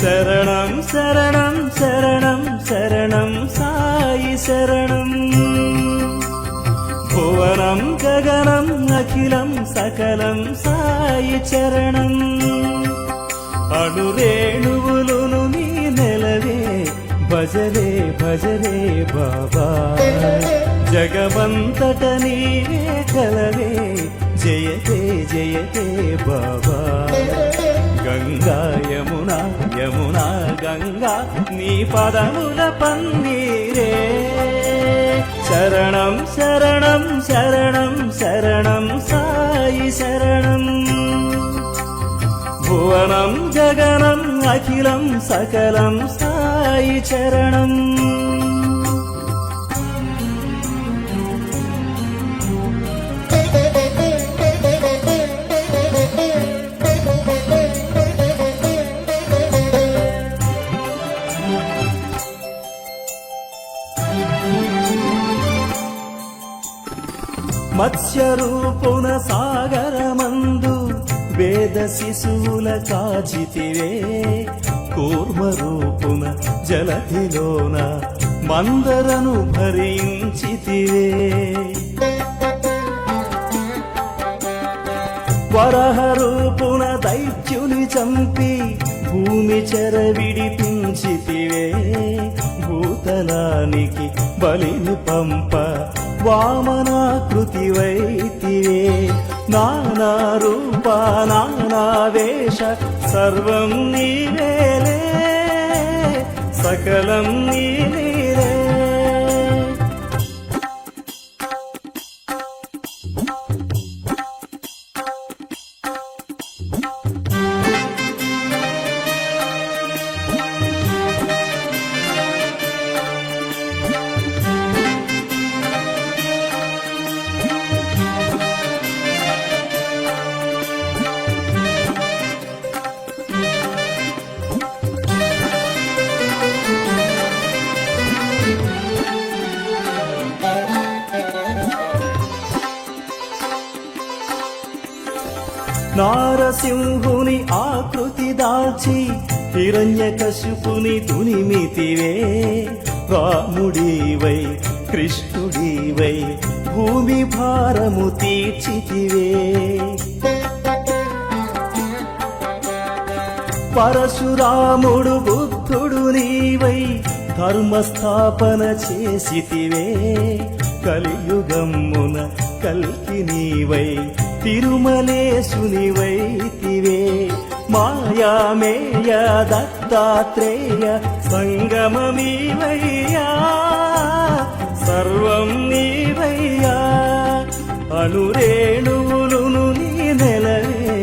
శరణం శరణం శరణం శరణం సాయి శరణం. భువనం గగనం అఖిలం సకలం సాయి చరణం. అణురేణువులును నీ నెలవే భజరే భజరే బాబా. జగమంతట నీవే కలవే జయతే జయతే బాబా. గంగా యమునా యమునా గంగా నీ పదముల పన్నీరే. శరణం శరణం శరణం శరణం సాయి శరణం. భువనం గగనం అఖిలం సకలం సాయి చరణం. మత్స్యరూపున సాగరమందు వేద శిశువుల కాచితివే. కూర్మరూపున జలధిలోన మందరను భరించితివే. వరహరూపున దైత్యుని చంపి భూమి చెర విడిపించితివే. భూతలానికి బలిని పంప వామనాకృతి వైతివే. నానా రూప నానా వేష సర్వం నీవేలే సకలం నీవేలే. నారసింహుని ఆకృతి దాల్చి హిరణ్యకశిపుని దునిమితివే. రాముడివై కృష్ణుడివై భూమి భారము తీర్చితివే. పరశురాముడు బుద్ధుడు నీవై ధర్మస్థాపన చేసితివే. కలియుగమ్మున కల్కి నీవై తిరుమలేశునివైతివే. మాయామేయ దత్తాత్రేయ సంగమమీవయ్యా సర్వం నీవయ్యా. అణురేణువులును నీ నెలవే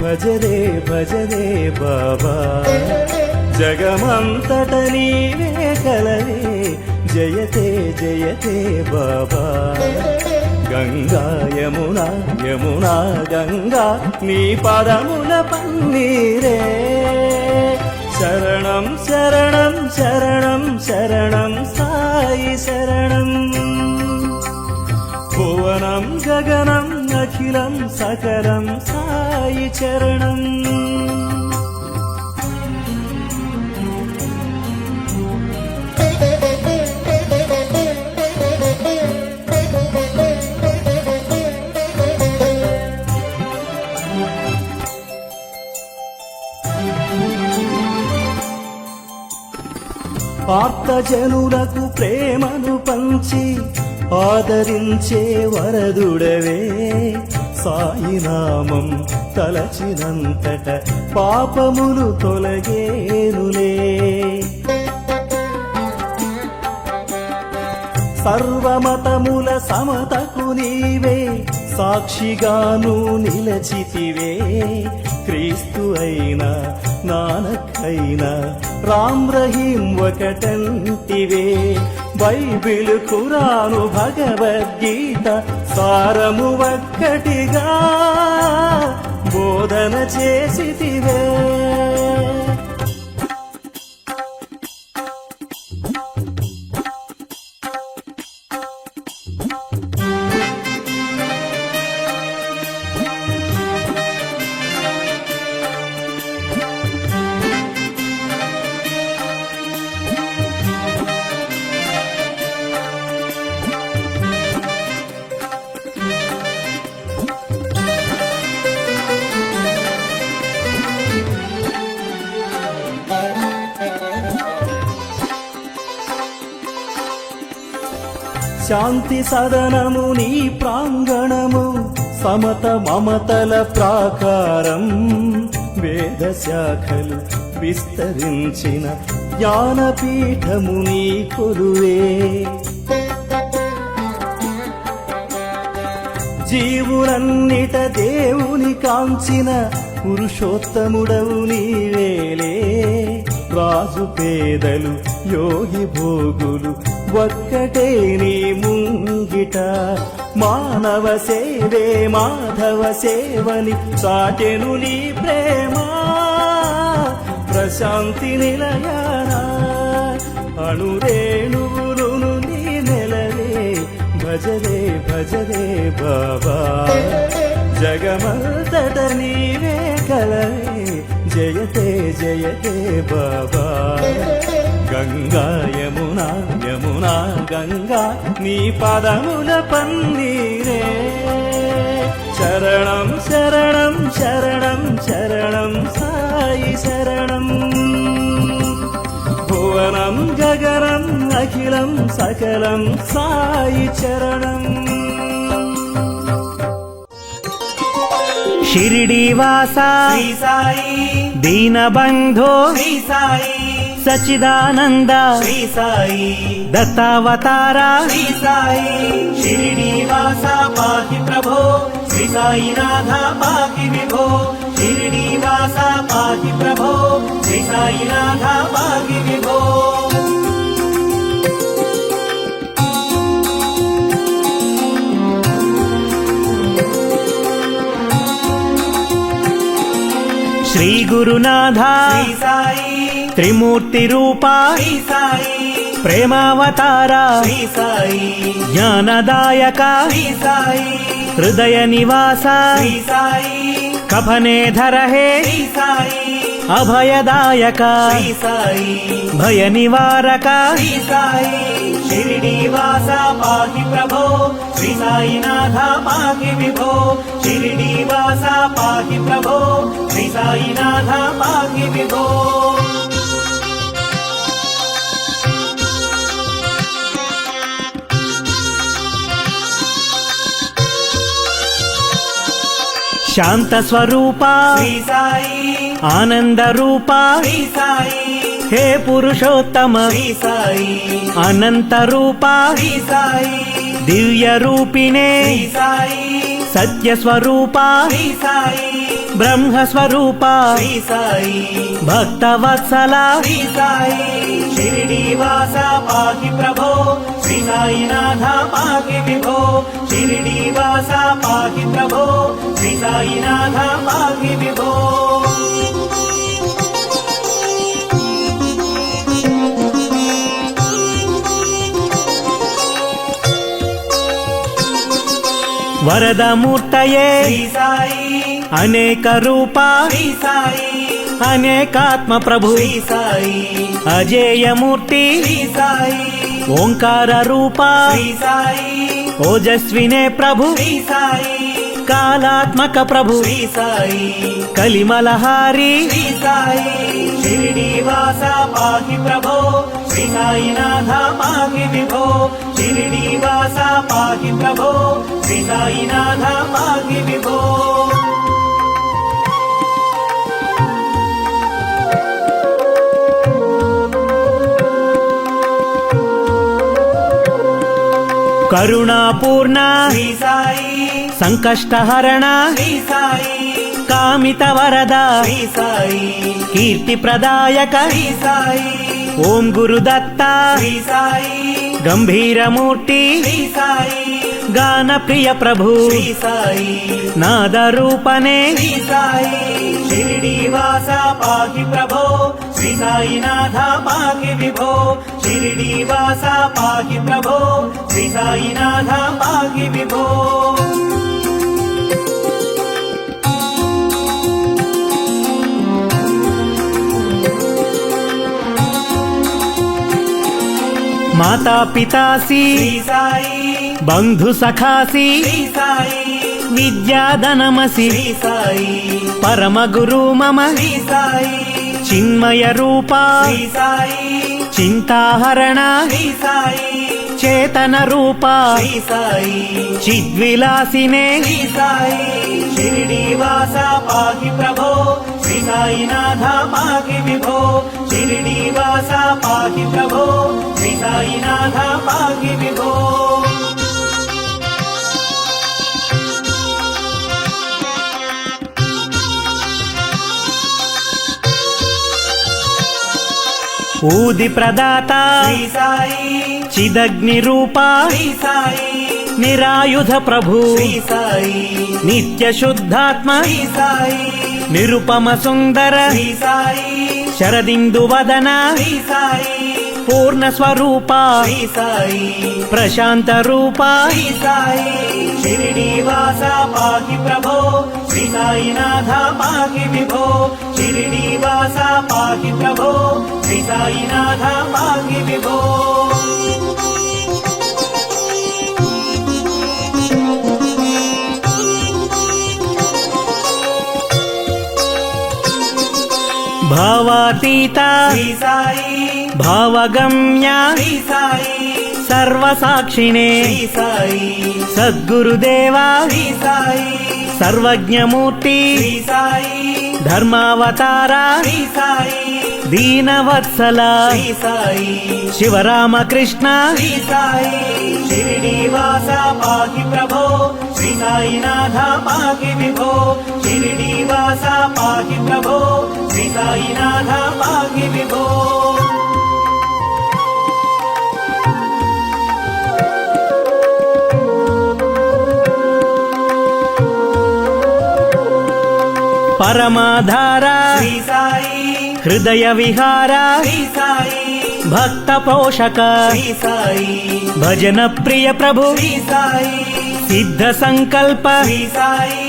భజరే భజరే బాబా. జగమంతట నీవే కలవే జయతే జయతే బాబా. గంగా యమునా యమునా గంగా నీ పదముల పన్నీరే. శరణం శరణం శరణం శరణం సాయి శరణం. భువనం గగనం అఖిలం సకలం సాయి చరణం. ఆర్తజనులకు ప్రేమను పంచి ఆదరించే వరదుడవే. సాయినామం తలచినంతట పాపములు తొలగేనులే. సర్వమతముల సమతకు నీవే సాక్షిగాను నిలచితివే. క్రీస్తు అయినా నానక్ అయినా రామ్ రహీం ఒకటంటివే. బైబిల్ ఖురాను భగవద్గీత సారము ఒక్కటిగా బోధన చేసితివే. శాంతి సదనము నీ ప్రాంగణము సమత మమతల ప్రాకారం వేద శాఖలు విస్తరించిన జ్ఞానపీఠము నీ కొలువే జీవులన్నిట దేవుని కాంచిన పురుషోత్తముడవు నీవేలే రాజు పేదలు యోగి భోగులు ఒక్కటే నీ ముంగిట మానవ సేవే మాధవ సేవని చాటెను నీ ప్రేమ ప్రశాంతి నిలయాన అణురేణువులు నీ నెలవే భజరే భజరే బాబా జగమంతట నీవే కలవే జయతే జయతే బాబా గంగా యమునా యమునా గంగా నీ పదముల పన్నీరే శరణం శరణం శరణం శరణం సాయి శరణం భువనం గగనం అఖిలం సకలం సాయి చరణం షిరిడీవాసా శ్రీ సాయి దీనబంధో శ్రీ సాయి సచ్చిదానంద శ్రీ సాయి దత్తావతారా శ్రీ సాయి షిరిడీవాస పాహి ప్రభో శ్రీ సాయినాథ పాహి విభో షిరిడీవాస పాహి ప్రభో శ్రీ సాయినాథ పాహి విభో శ్రీ గురునాథ శ్రీ సాయి త్రిమూర్తి రూపా శ్రీ సాయి ప్రేమావతారా శ్రీ సాయి జ్ఞానదాయక శ్రీ సాయి హృదయ నివాస శ్రీ సాయి కఫనేధర హే శ్రీ సాయి అభయదాయక శ్రీ సాయి భయ నివారక శ్రీ సాయి షిరిడీవాస పాహి ప్రభో శ్రీ సాయినాథ పాహి విభో షిరిడీవాస పాహి ప్రభో శ్రీ సాయినాథ పాహి విభో శాంత స్వరూపా శ్రీ సాయి ఆనంద రూపా శ్రీ సాయి హే పురుషోత్తమ శ్రీ సాయి అనంత రూపా శ్రీ సాయి దివ్య రూపిణే శ్రీ సాయి సత్య స్వరూపా శ్రీ సాయి బ్రహ్మ స్వరూపా శ్రీ సాయి భక్త వత్సల శ్రీ సాయి షిరిడీవాస పాహి ప్రభో శ్రీ సాయినాథ పాహి విభో షిరిడీవాస పాహి ప్రభో శ్రీ సాయినాథ పాహి విభో వరదమూర్తయే శ్రీ సాయి అనేక రూపా శ్రీ సాయి అనేకాత్మ ప్రభు శ్రీ సాయి అజేయమూర్తి శ్రీ సాయి ఓంకార రూపా శ్రీ సాయి ఓజస్వినే ప్రభు శ్రీ సాయి కాలాత్మక ప్రభు శ్రీ సాయి కలిమలహారి శ్రీ సాయి షిరిడీవాస పాహి ప్రభో శ్రీ సాయినాథ పాహి విభో షిరిడీవాస పాహి ప్రభో శ్రీ సాయినాథ పాహి విభో కరుణాపూర్ణ శ్రీ సాయి సంకష్టహరణ శ్రీ సాయి కామిత వరద శ్రీ సాయి కీర్తి ప్రదాయక శ్రీ సాయి ఓం గురుదత్త శ్రీ సాయి గంభీరమూర్తి శ్రీ సాయి గాన ప్రియ ప్రభు శ్రీ సాయి నాద రూపనే శ్రీ సాయి షిరిడీవాస పాహి ప్రభో శ్రీ సాయినాథ పాహి విభో షిరిడీవాస పాహి ప్రభో శ్రీ సాయినాథ పాహి విభో మాతా పితాసి శ్రీ సాయి బంధు సఖాసి శ్రీ సాయి విద్యాధనమసి శ్రీ సాయి పరమ గురు మమ శ్రీ సాయి చిన్మయ రూపా శ్రీ సాయి చింతాహరణ శ్రీ సాయి చిద్చేతన రూప శ్రీ సాయి చిద్విలాసినే శ్రీ సాయి షిరిడి వాస పాహి ప్రభో శ్రీ సాయినాథ పాహి విభో షిరిడి వాస పాహి ప్రభో శ్రీ సాయినాథ పాహి విభో ఊది ప్రదాత శ్రీ సాయి చిదగ్ని రూప శ్రీ సాయి నిరాయుధ ప్రభు శ్రీ సాయి నిత్య శుద్ధాత్మ శ్రీ సాయి నిరుపమ సుందర శ్రీ సాయి శరదిందు వదన శ్రీ సాయి పూర్ణ స్వరూప శ్రీ సాయి ప్రశాంత రూప శ్రీ సాయి షిరిడి వాస పాహి ప్రభో శ్రీ సాయినాథ పాహి విభో షిరిడి వాస పాహి ప్రభో శ్రీ సాయినాథ పాహి విభో భావాతీత శ్రీ సాయి భావగమ్య శ్రీ సాయి సర్వసాక్షిణే శ్రీ సాయి సద్గురుదేవా శ్రీ సాయి సర్వజ్ఞమూర్తి శ్రీ సాయి ధర్మావతార శ్రీ సాయి దీనవత్సల శ్రీ సాయి శివరామకృష్ణ శ్రీ సాయి షిరిడి వాస పాహి ప్రభో శ్రీ సాయినాథ పాహి విభో షిరిడి వాస పాహి ప్రభో శ్రీ సాయినాథ పాహి విభో పరమాధార శ్రీ సాయి హృదయ విహార శ్రీ సాయి భక్త పోషక శ్రీ సాయి భజన ప్రియ ప్రభు శ్రీ సాయి సిద్ధ సంకల్ప శ్రీ సాయి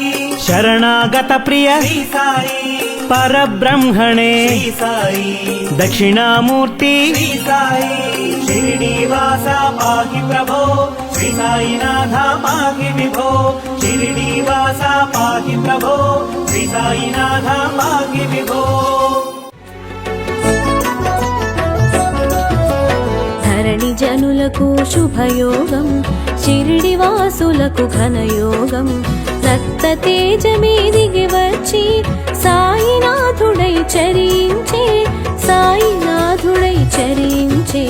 శరణాగత ప్రియ శ్రీ సాయి పరబ్రహ్మణే శ్రీ సాయి దక్షిణామూర్తి శ్రీ సాయి షిరిడి వాస పాహి ప్రభో శ్రీ సాయినాథ పాహి విభో షిరిడి వాస పాహి ప్రభో శ్రీ సాయినాథ పాహి విభో ధరణి జనులకు శుభయోగం షిరిడి వాసులకు ఘనయోగం రక్త తేజమే దిగి వచ్చి సాయినాథుడై చరించే సాయినాథుడై చరించే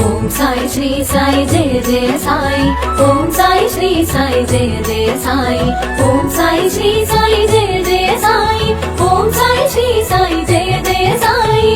ఓం సాయి శ్రీ సాయి జయ జయ సాయి ఓం సాయి శ్రీ సాయి జయ జయ సాయి ఓం సాయి శ్రీ సాయి జయ జయ సాయి ఓం సాయి శ్రీ సాయి జయ జయ సాయి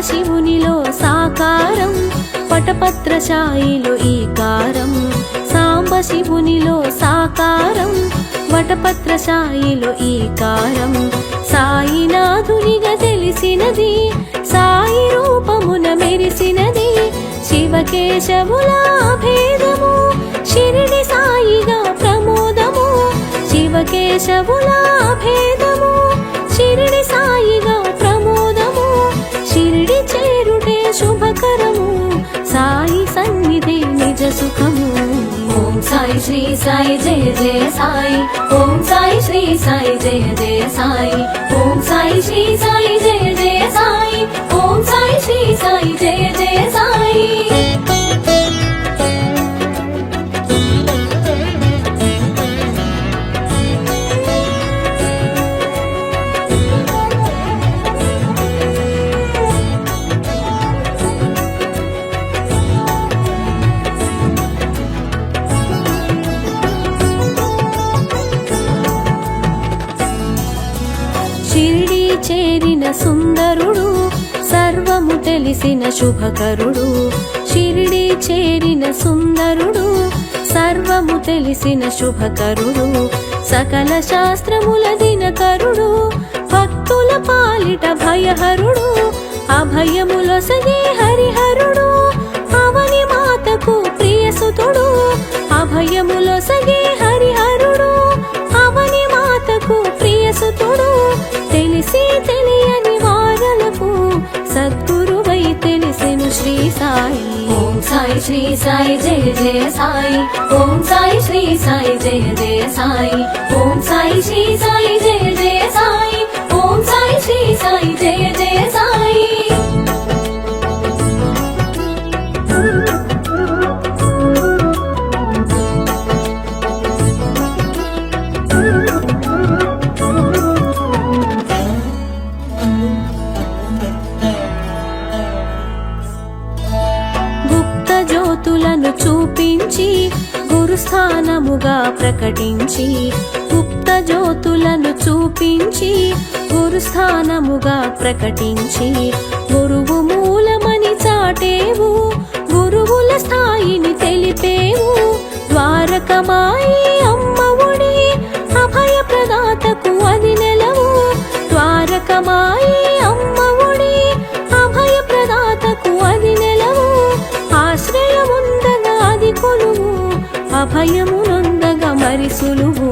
శివునిలో సాకారం వటపత్రశాయిలో ఈకారం సాంబ శివునిలో సాకారం వటపత్రశాయిలో ఈకారం సాయినాథునిగా తెలిసినది సాయి రూపమున మెరిసినది శివకేశవుల భేదము షిరిడి సాయిగా ప్రమోదము శివకేశవుల భేదము షిరిడి సాయిగా ప్రమోదము షిరిడి చేరుటే శుభకరము సాయి సన్నిధి నిజ సుఖము ఓం సాయి శ్రీ సాయి జయ జయ సాయి ఓం సాయి శ్రీ సాయి జయ జయ సాయి ఓం సాయి శ్రీ సాయి జయ జయ సాయి ఓం సాయి శ్రీ సాయి జయ జయ సాయి షిరిడి చేరిన సుందరుడు సర్వము తెలిసిన శుభకరుడు షిరిడి చేరిన సుందరుడు సర్వము తెలిసిన శుభకరుడు సకల శాస్త్రముల దినకరుడు భక్తుల పాలిట భయహరుడు అభయములొసగే హరిహరుడు అవని మాతకు ప్రియ శ్రీ సాయి జయ జయ సాయి ఓం సాయి శ్రీ సాయి జయ జయ సాయి ఓం సాయి శ్రీ సాయి జయ జయ సాయి ఓం సాయి శ్రీ సాయి జయ జయ సాయి జ్యోతులను చూపించి గురుస్థానముగా ప్రకటించి గుప్త జ్యోతులను చూపించి గురుస్థానముగా ప్రకటించి గురువు మూలమని చాటేవు గురువుల స్థాయిని తెలిపేవు ద్వారకమాయి అమ్మవుడి అభయ ప్రదాతకు అది నెలవు ద్వారకమాయి అమ్మవుడి అభయ ప్రదాతకు అది నెలవు ఆశ్రయముందగా అది కొలువు అభయమునొందగా మరి సులువు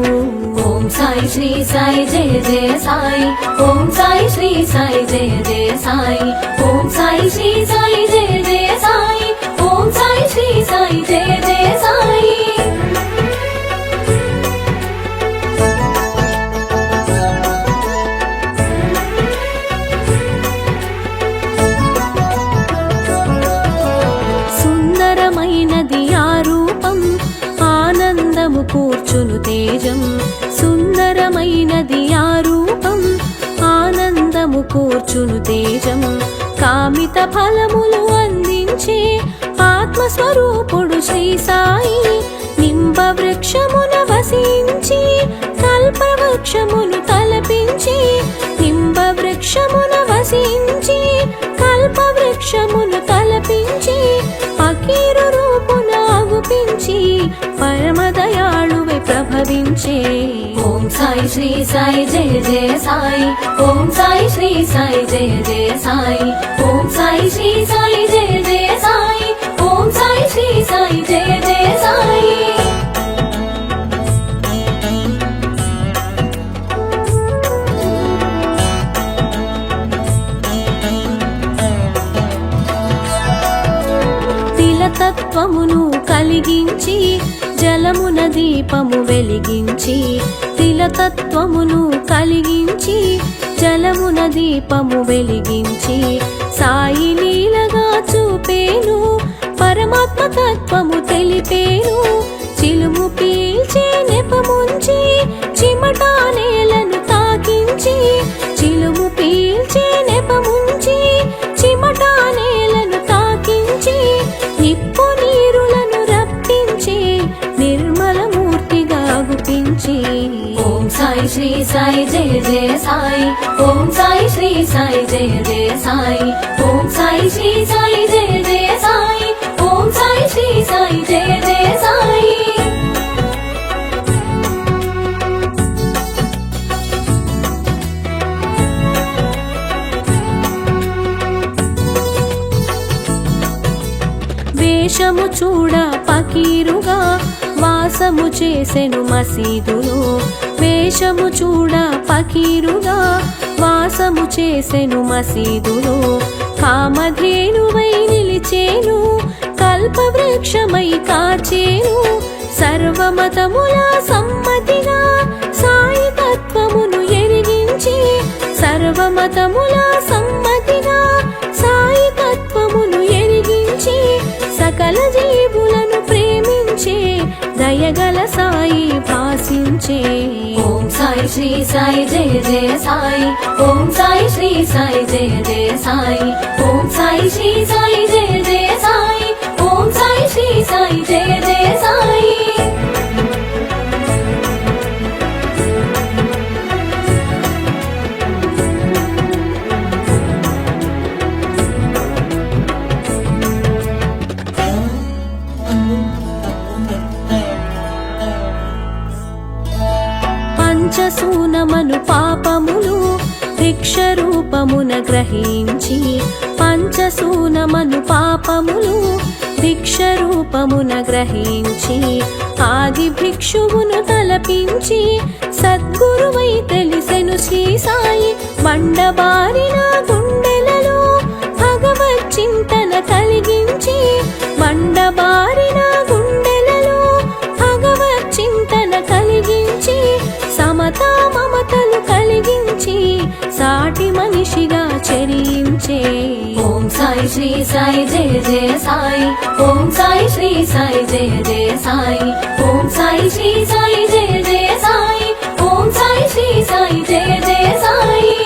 ఓం సాయి శ్రీ సాయి జయ జయ సాయి ఓం సాయి శ్రీ సాయి జయ జయ సాయి ఓం సాయి శ్రీ సాయి జయ జయ సాయి ఓం సాయి శ్రీ సాయి జయ జయ సాయి సుందరమైనది ఆ రూపం ఆనందము కూర్చును తేజం సుందరమైనది ఆ రూపం ఆనందము కూర్చును తేజం కామిత ఫలములు అందించే ఆత్మస్వరూపుడు శ్రీ సాయి నింబ వృక్షమున వసించి కల్పవృక్షమును తలపించి నింబ వృక్షమున వసించి కల్పవృక్షమును తలపించి ఫకీరు రూపున అగుపించి పరమదయాళువై ప్రభవించే ఓం సాయి శ్రీ సాయి జయ జయ సాయి ఓం సాయి శ్రీ సాయి జయ జయ సాయి ఓం సాయి శ్రీ సాయి జయ జయ సాయి ఓం సాయి శ్రీ సాయి జయ జయ సాయి తత్వమును కలిగించి జలమున దీపము వెలిగించి తిలతత్వమును కలిగించి జలమున దీపము వెలిగించి సాయి లీలగా చూపేను పరమాత్మ తత్వము తెలిపేను చిలుము పీల్చే నెపముంచి చిమటా నేలను తాకించి చిలుము పీల్చే నెపముంచి చిమటా నేలను తాకించి నిప్పు నీరులను రప్పించి నిర్మల మూర్తిగా గుపించి ఓం సాయి శ్రీ సాయి జయ జయ సాయి ఓం సాయి శ్రీ సాయి జయ జయ సాయి ఓం సాయి శ్రీ సాయి జయ జయ సాయి ఓం సాయి శ్రీ సాయి జయ జయ సాయి వేషము చూడ పకీరుగా వాసము చేసెను మసీదులో వేషము చూడ పకీరుగా వాసము చేసెను మసీదులో కామధేనువై నిలిచేను కల్పవృక్షమై కాచేను సర్వమతముల సమ్మతిగా సాయి తత్వమును ఎరిగించి సర్వమతముల సమ్మతిగా సాయి తత్వమును ఎరిగించి సకల జీవులను ప్రేమించే దయగల సాయి భాసించే ఓం సాయి శ్రీ సాయి జయ జయ సాయి ఓం సాయి శ్రీ సాయి జయ జయ సాయి ఓం సాయి శ్రీ సాయి జయ జయ సాయి ఓం సాయి శ్రీ సాయి జయ జయ సాయి పంచసూనమను పాపములు భిక్ష రూపమున గ్రహించి పంచసూనమను పాపములు భిక్ష రూపమున గ్రహించి ఆది భిక్షువును తలపించి సద్గురువై తెలిసెను శ్రీ సాయి బండబారిన గుండెలలో భగవత్ చింతన కలిగించి బండబా సాటి మనిషిగా చరించే. ఓం సాయి శ్రీ సాయి జయ జయ సాయి, ఓం సాయి శ్రీ సాయి జయ జయ సాయి, ఓం సాయి శ్రీ సాయి జయ జయ సాయి, ఓం సాయి శ్రీ సాయి జయ జయ సాయి.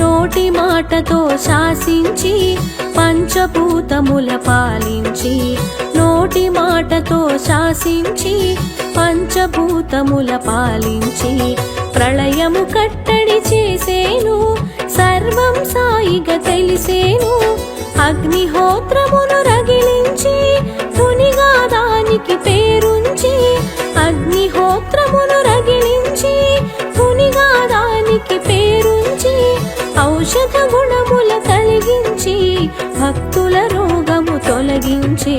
నోటి మాటతో శాసించి పంచభూతముల పాలించి, నోటి మాటతో శాసించి పంచభూతముల పాలించి, ప్రళయము కట్టడి చేసేను సర్వం సాయిగా తెలిసేను. అగ్నిహోత్రమును రగిలించి తునిగా దానికి పేరుంచి, అగ్నిహోత్రమును రగిలించి తునిగా దానికి పేరుంచి, ఔషధ గుణముల కలిగించి భక్తుల రోగము తొలగించే.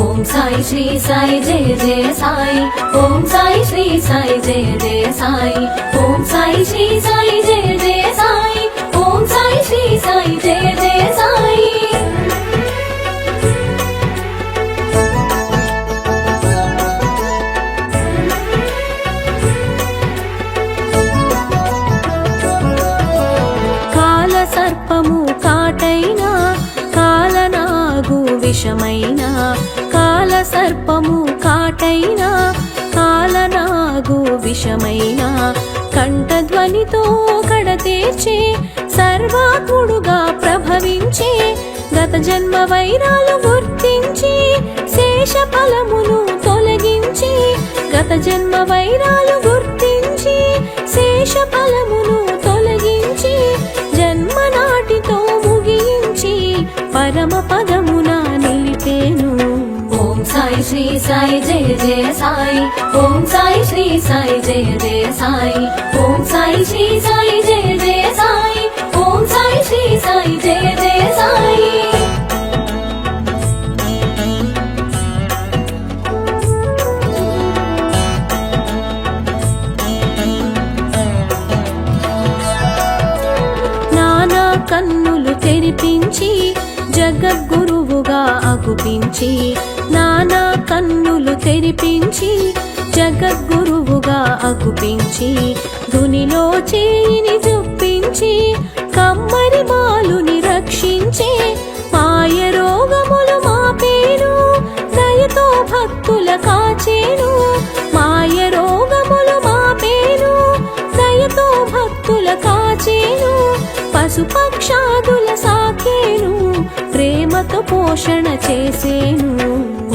ఓం సాయి శ్రీ సాయి జయ జయ సాయి, ఓం సాయి శ్రీ సాయి జయ జయ సాయి, ఓం సాయి శ్రీ సాయి జయ జయ సాయి, ఓం సాయి శ్రీ సాయి జయ జయ సాయి. సర్పము కాటైనా కాలనాగు విషమైనా, కాల సర్పము కాటైనా కాలనాగు విషమైనా, కంఠధ్వనితో కడతీర్చే సర్వాత్ముడుగా ప్రభవించే. గత జన్మ వైరాలు గుర్తించి శేష ఫలమును తొలగించి, గత జన్మ వైరాలు గుర్తించి శేష ఫలమును తొలగించి, జన్మ నాటితో ముగించి పరమ పదమున నిలిపేను. ఓం సాయి శ్రీ సాయి జయ జయ సాయి, ఓం సాయి శ్రీ సాయి జయ జయ సాయి, ఓం సాయి శ్రీ సాయి జయ జయ సాయి, ఓం సాయి శ్రీ సాయి జయ జయ సాయి. కన్నులు తెరిపించి జగద్గురువుగా అగుపించి, నానా కన్నులు తెరిపించి జగద్గురువుగా అగుపించి, ధునిలో చేయిని జొప్పించి కమ్మరి మాలుని రక్షించే. మాయ రోగములు మాపేను దయతో భక్తుల కాచేను, మాయ రోగములు మాపేను దయతో భక్తుల కాచేను. పశుపక్షాదుల సాకేను ప్రేమతో పోషణ చేసేను.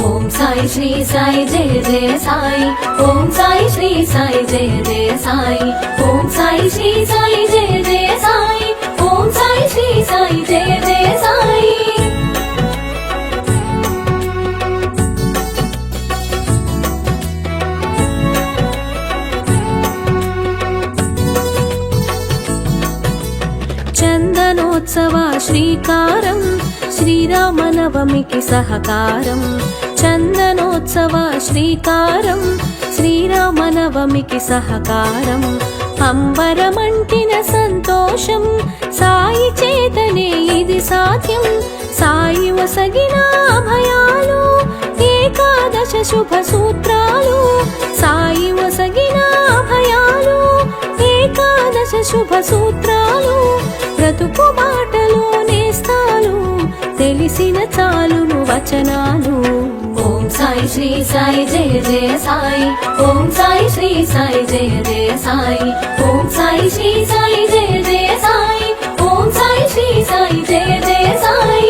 ఓం సాయి శ్రీ సాయి జయ జయ సాయి, ఓం సాయి శ్రీ సాయి జయ జయ సాయి, ఓం సాయి శ్రీ సాయి జయ జయ సాయి, ఓం సాయి శ్రీ సాయి జయ జయ సాయి. చందనోత్సవ శ్రీకారం శ్రీరామనవమికి సహకారం, చందనోత్సవ శ్రీకారం శ్రీరామనవమికి సహకారం. అంబరమంటిన సంతోషం సాయి చేతనే ఇది సాధ్యం, సాయి వసగిన అభయాలు ఏకాదశ శుభ సూత్రాలు, సాయి వసగిన అభయాలు ఏకాదశ శుభ సూత్రాలు. బ్రతుకు బాటలో నేస్తాలు తెలిసిన చాలును వచనాలు. ఓం సాయి శ్రీ సాయి జయ జయ సాయి, ఓం సాయి శ్రీ సాయి జయ జయ సాయి, ఓం సాయి శ్రీ సాయి జయ జయ సాయి, ఓం సాయి శ్రీ సాయి జయ జయ సాయి.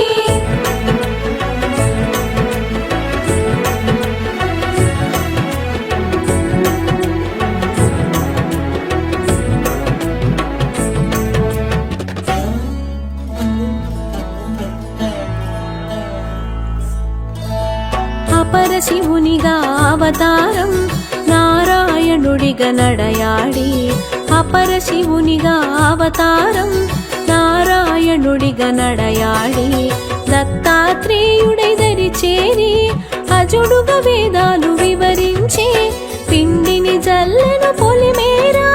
పరశివునిగా అవతారం నారాయణుడిగా నడయాడి, అపరశివునిగా అవతారం నారాయణుడిగా నడయాడి, దత్తాత్రేయుడై దరి చేరి అజుడుగా వేదాలు వివరించే. పిండిని జల్లెను పొలిమేరా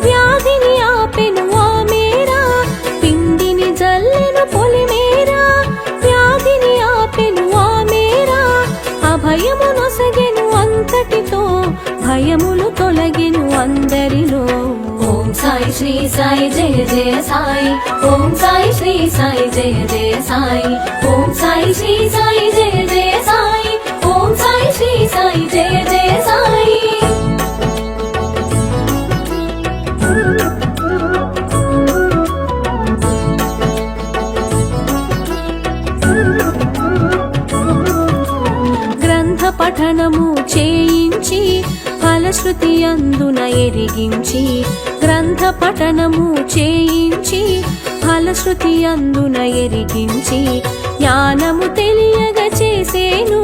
వ్యాధిని ఆపెను ఆ మేరా, పిండిని జల్లెను పొలిమేరా శ్రీ సాయి జయ జయ సాయి ఓం సాయి శ్రీ సాయి జయ జయ సాయి ఓం సాయి శ్రీ సాయి జయ జయ సాయి ఓం సాయి శ్రీ సాయి జయ జయ సాయి గ్రంథ పఠనము చేయించి ఫలశ్రుతి అందున ఎరిగించి గ్రంథ పఠనము చేయించి ఫలశ్రుతి అందున ఎరిగించి జ్ఞానము తెలియగ చేసేను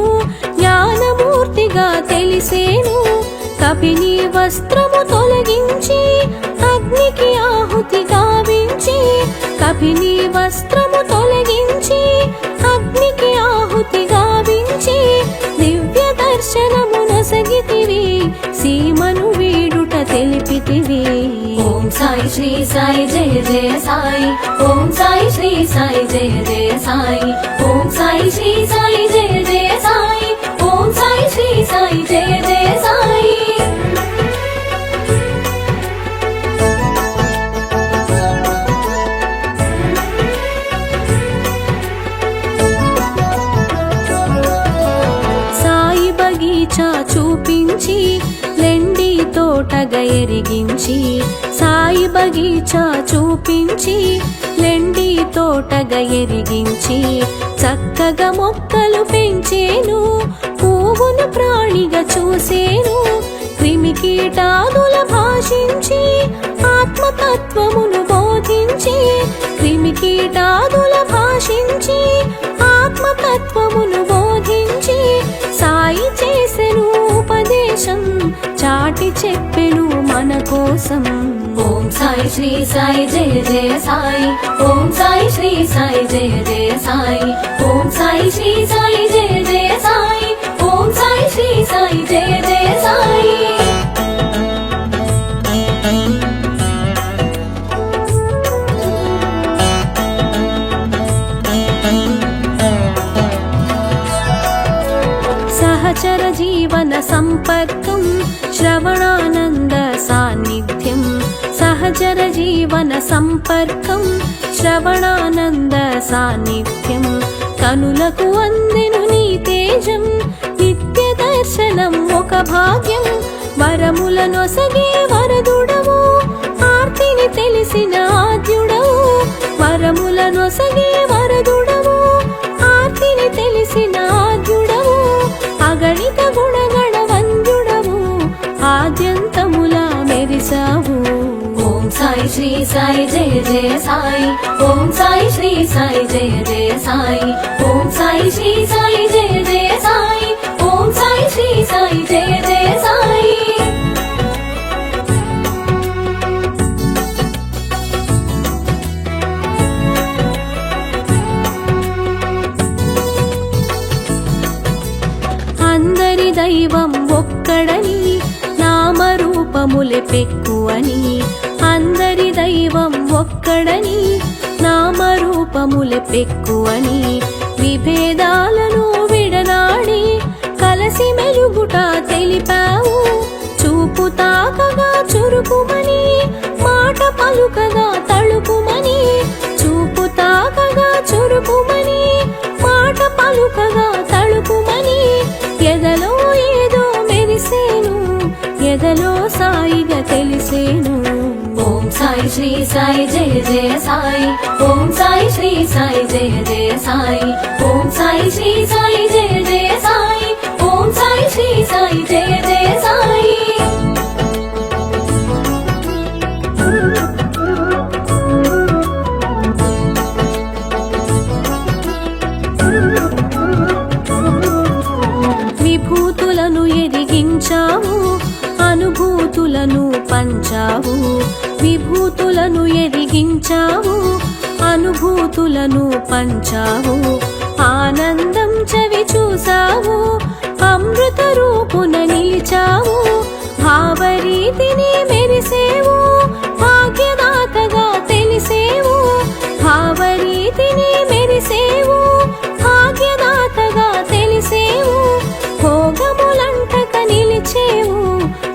జ్ఞానమూర్తిగా తెలిసేను కపిని వస్త్రము తొలగించి అగ్నికి ఆహుతి గావించి కపిని వస్త్రము తొలగించి అగ్నికి ఆహుతి గావించి దివ్య దర్శనము నొసగితివి సీమను వీడుట తెలిపితివి ఓం సాయి శ్రీ సాయి జయ జయ సాయి ఓం సాయి శ్రీ సాయి జయ జయ సాయి ఓం సాయి శ్రీ సాయి జయ జయ సాయి ఓం సాయి శ్రీ సాయి జయ జయ సాయి బగీచా చూపించి లెండి తోటగా ఎరిగించి సాయి బగీచా చూపించి లెండి తోటగా ఎరిగించి చక్కగా మొక్కలు పెంచేను పువ్వును ప్రాణిగా చూసేను క్రిమి కీటాదుల భాషించి ఆత్మతత్వమును బోధించి క్రిమి కీటాదుల భాషించి ఆత్మతత్వమును బోధించి సాయి చేసెను ఉపదేశం చాటి చెప్పెను మన కోసం ఓం సాయి శ్రీ సాయి జయ జయ సాయి ఓం సాయి శ్రీ సాయి జయ జయ సాయి ఓం సాయి శ్రీ సాయి జయ జయ సాయి ఓం సాయి శ్రీ సాయి జయ జయ సాయి సహచర జీవన సంపర్కం శ్రవణానంద సాన్నిధ్యం సహచర జీవన సంపర్కం శ్రవణానంద సాన్నిధ్యం కనులకు అందెను నీ తేజం నిత్య దర్శనం ఒక భాగ్యం వరముల నొసగే వరదుడవు ఆర్తిని తెలిసిన ఆద్యుడవు వరముల నొసగే వరదుడవు ఆర్తిని తెలిసిన ఆద్యుడవు అగణిత గుణగణ వంద్యుడవు ఆద్యంతముల మెరిసావు ఓం సాయి శ్రీ సాయి జయ జయ సాయి ఓం సాయి శ్రీ సాయి జయ జయ సాయి ఓం సాయి శ్రీ సాయి జయ జయ సాయి ఓం సాయి శ్రీ సాయి జయ జయ సాయి అందరి దైవం ఒక్కడని నామరూపములే పెక్కువని అందరి దైవం ఒక్కడని నామరూపములే పెక్కువని విభేదాలను విడనాడి కలసి మెలుగుట తెలిపావు చూపు తాకగా చురుకుమని మాట పలుకగా తళుకుమని చూపు తాకగా చురుకుమని మాట పలుకగా తళుకుమని ఎదలో ఏదో మెరిసేను ఎదలో సాయిగా తెలిసేను ఓం సాయి శ్రీ సాయి జయ జయ సాయి ఓం సాయి శ్రీ సాయి జయ జయ సాయి ఓం సాయి శ్రీ సాయి జయ జయ సాయి ఓం సాయి శ్రీ సాయి జయ జయ సాయి విభూతులను ఎదిగించావు అనుభూతులను పంచావు విభూతులను ఎదిగించావు అనుభూతులను పంచావు ఆనందం చవి చూసావు అమృత రూపున నిలిచావు భావరీతిని మెరిసేవు భాగ్యదాతగా తెలిసేవు భావరీతిని మెరిసేవు భాగ్యదాతగా తెలిసేవు భోగములంటక నిలిచేవు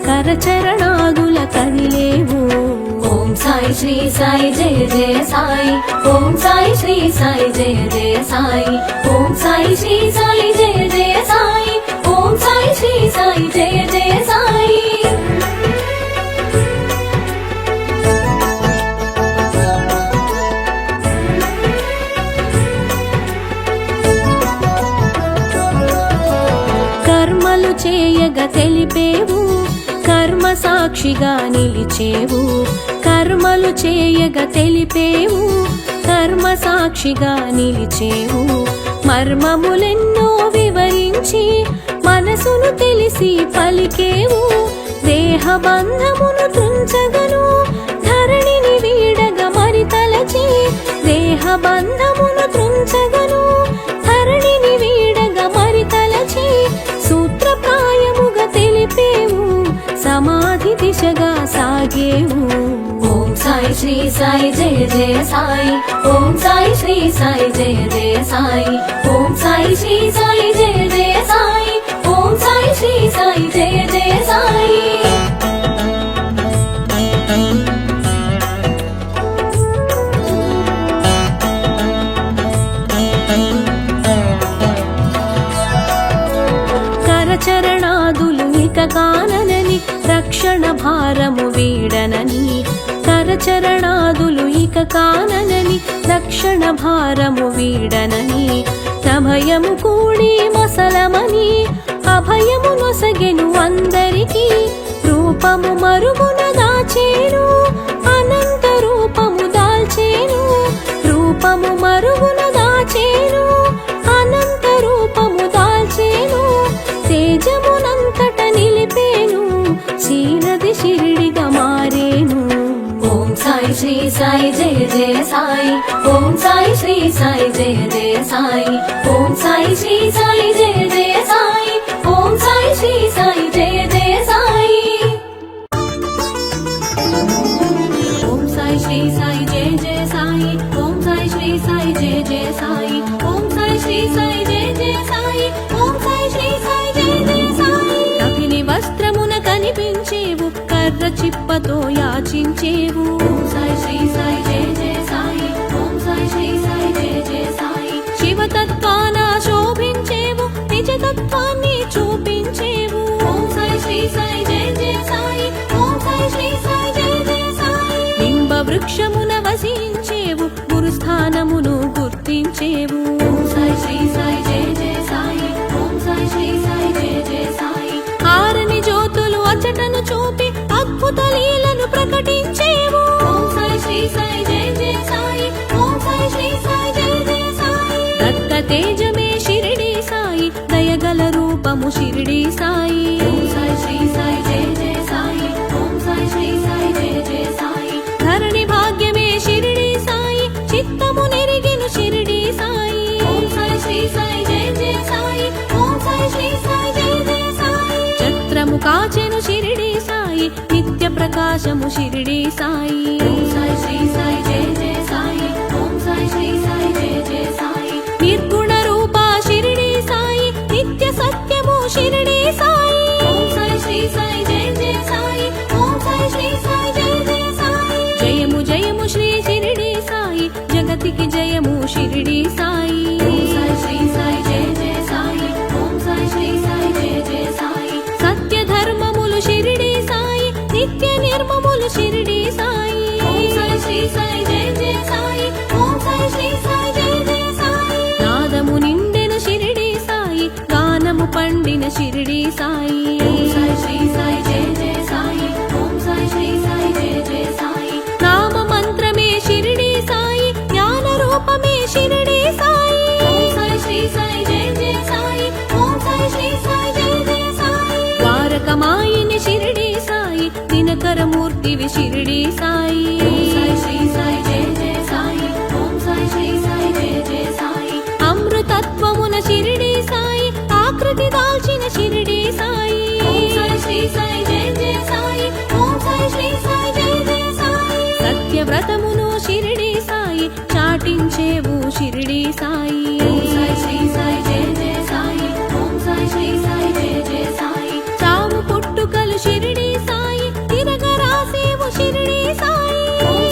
కరచరణాదుల కదిలేవు ఓం సాయి శ్రీ సాయి జయ జయ సాయి ఓం సాయి శ్రీ సాయి జయ జయ సాయి ఓం సాయి శ్రీ సాయి జయ జయ సాయి ఓం సాయి శ్రీ సాయి జయ జయ సాయి కర్మలు చేయగా తెలిపేవు కర్మ సాక్షిగా నిలిచేవు కర్మలు చేయగా తెలిపేవు కర్మ సాక్షిగా నిలిచేవు మర్మములెన్నో వివరించి మనసును తెలిసి పలికేవు దేహ బంధమును తుంచగను ధరణిని వీడగా మరి తలచి దేహ బంధమును తుంచగను ధరణిని వీడగా మరి తలచి సూత్రప్రాయముగా తెలిపేవు సమాధి దిశగా సాగేవు ఓం సాయి శ్రీ సాయి జయ జయ సాయి ఓం సాయి శ్రీ సాయి జయ జయ సాయి ఓం సాయి శ్రీ సాయి జయ జయ సాయి ఓం సాయి శ్రీ సాయి జయ జయ సాయి కరచరణాదులు ఇక కాననని రక్షణ భారము వీడనని కరచరణాదులు ఇక కాననని రక్షణ భారము వీడనని ప్రభయము కూడి మసలమని అభయము నొసగెను అందరికీ రూపము మరుగున దాచేను అనంత రూపము దాల్చేను రూపము మరుగున దాచేను అనంత రూపము దాల్చేను తేజమునంతట నిలిపేను శీలది షిరిడిగా మారేను ఓం సాయి శ్రీ సాయి జయ జయ సాయి ఓం సాయి శ్రీ సాయి జయ జయ సాయి ఓం సాయి శ్రీ సాయి జయ జయ సాయి ఓం సాయి శ్రీ సాయి జయ జయ సాయి ఓం సాయి శ్రీ సాయి జయ జయ సాయి ఓం సాయి శ్రీ సాయి జయ జయ సాయి ఓం సాయి శ్రీ సాయి జయ జయ సాయి ఓం సాయి శ్రీ సాయి జయ జయ సాయి అగ్ని వస్త్రమున కనిపించేవు కర్ర చిప్పతో యాచించేవు ఓం సాయి శ్రీ సాయి జయ జయ సాయి ఓం సాయి శ్రీ సాయి జయ జయ సాయి శివతత్వాన శోభించేవు నిజతత్వాన్ని చూపించేవు ఓం సాయి శ్రీ సాయి జయ జయ సాయి ఓం సాయి శ్రీ సాయి జయ జయ సాయి నింబ వృక్షమున వసించేవు గురుస్థానమును గుర్తించేవు ఓం సాయి శ్రీ సాయి జయ జయ సాయి ఓం సాయి శ్రీ సాయి జయ జయ సాయి ఆరని జ్యోతులు అచటను చూపి అద్భుత లీలను ప్రకటించేవు ఓం సాయి శ్రీ సాయి జయ జయ సాయి ఓం సాయి శ్రీ సాయి జయ జయ సాయి దత్త తేజమే షిరిడి సాయి దయగల రూపము షిరిడి సాయి ఓం సాయి శ్రీ సాయి జయ జయ సాయి ఓం సాయి శ్రీ సాయి జయ జయ సాయి ధరణి భాగ్యమే షిరిడి సాయి చిత్తము నెరిగెను షిరిడి సాయి ఓం సాయి శ్రీ సాయి జయ జయ సాయి ఓం సాయి శ్రీ సాయి జయ జయ సాయి ఛత్రము కాచెను షిరిడి సాయి నిత్య ప్రకాశము షిరిడి సాయి ఓం సాయి శ్రీ సాయి జయ జయ సాయి ఓం సాయి శ్రీ సాయి జయ జయ సాయి నిర్గుణ రూప షిరిడి సాయి నిత్య సత్యము షిరిడి సాయి ఓం సాయి శ్రీ సాయి జయ జయ సాయి ఓం సాయి శ్రీ సాయి జయ జయ సాయి జయము జయము శ్రీ షిరిడి సాయి జగతికి జయము షిరిడి సాయి ఓం సాయి శ్రీ సాయి జయ జయ సాయి ఓం సాయి శ్రీ సాయి జయ జయ సాయి సత్య ధర్మములు షిరిడి సాయి నిత్య నిర్మములు షిరిడి సాయి ఓం సాయి శ్రీ సాయి జయ జయ సాయి ఓం సాయి శ్రీ సాయి జయ జయ సాయి నాదము నిండెను షిరిడి సాయి గానము పండిన షిరిడి సాయి ఓం సాయి శ్రీ సాయి జయ జయ సాయి ఓం సాయి శ్రీ సాయి జయ జయ సాయి నామ మంత్రమే షిరిడి సాయి జ్ఞాన రూపమే షిరిడి సాయి ఓం సాయి శ్రీ సాయి జయ జయ సాయి ఓం సాయి శ్రీ సాయి జయ జయ సాయి ద్వారకమాయిని షిరిడి సాయి దినకరమూర్తివి షిరిడి సాయి ఓం సాయి శ్రీ సాయి జయ జయ సాయి ఓం సాయి శ్రీ సాయి జయ జయ సాయి అమృతత్వమున షిరిడి సాయి ఆకృతి దాల్చిన షిరిడి సాయి ఓం సాయి శ్రీ సాయి జయ జయ సాయి ఓం సాయి శ్రీ సాయి జయ జయ సాయి సత్యవ్రతమును షిరిడి సాయి చాటించేవు షిరిడి సాయి ఓం సాయి శ్రీ సాయి జయ జయ సాయి ఓం సాయి శ్రీ సాయి జయ జయ సాయి చావు పుట్టుకలు షిరిడి సాయి తిరగరాసేవు షిరిడి సాయి ఓం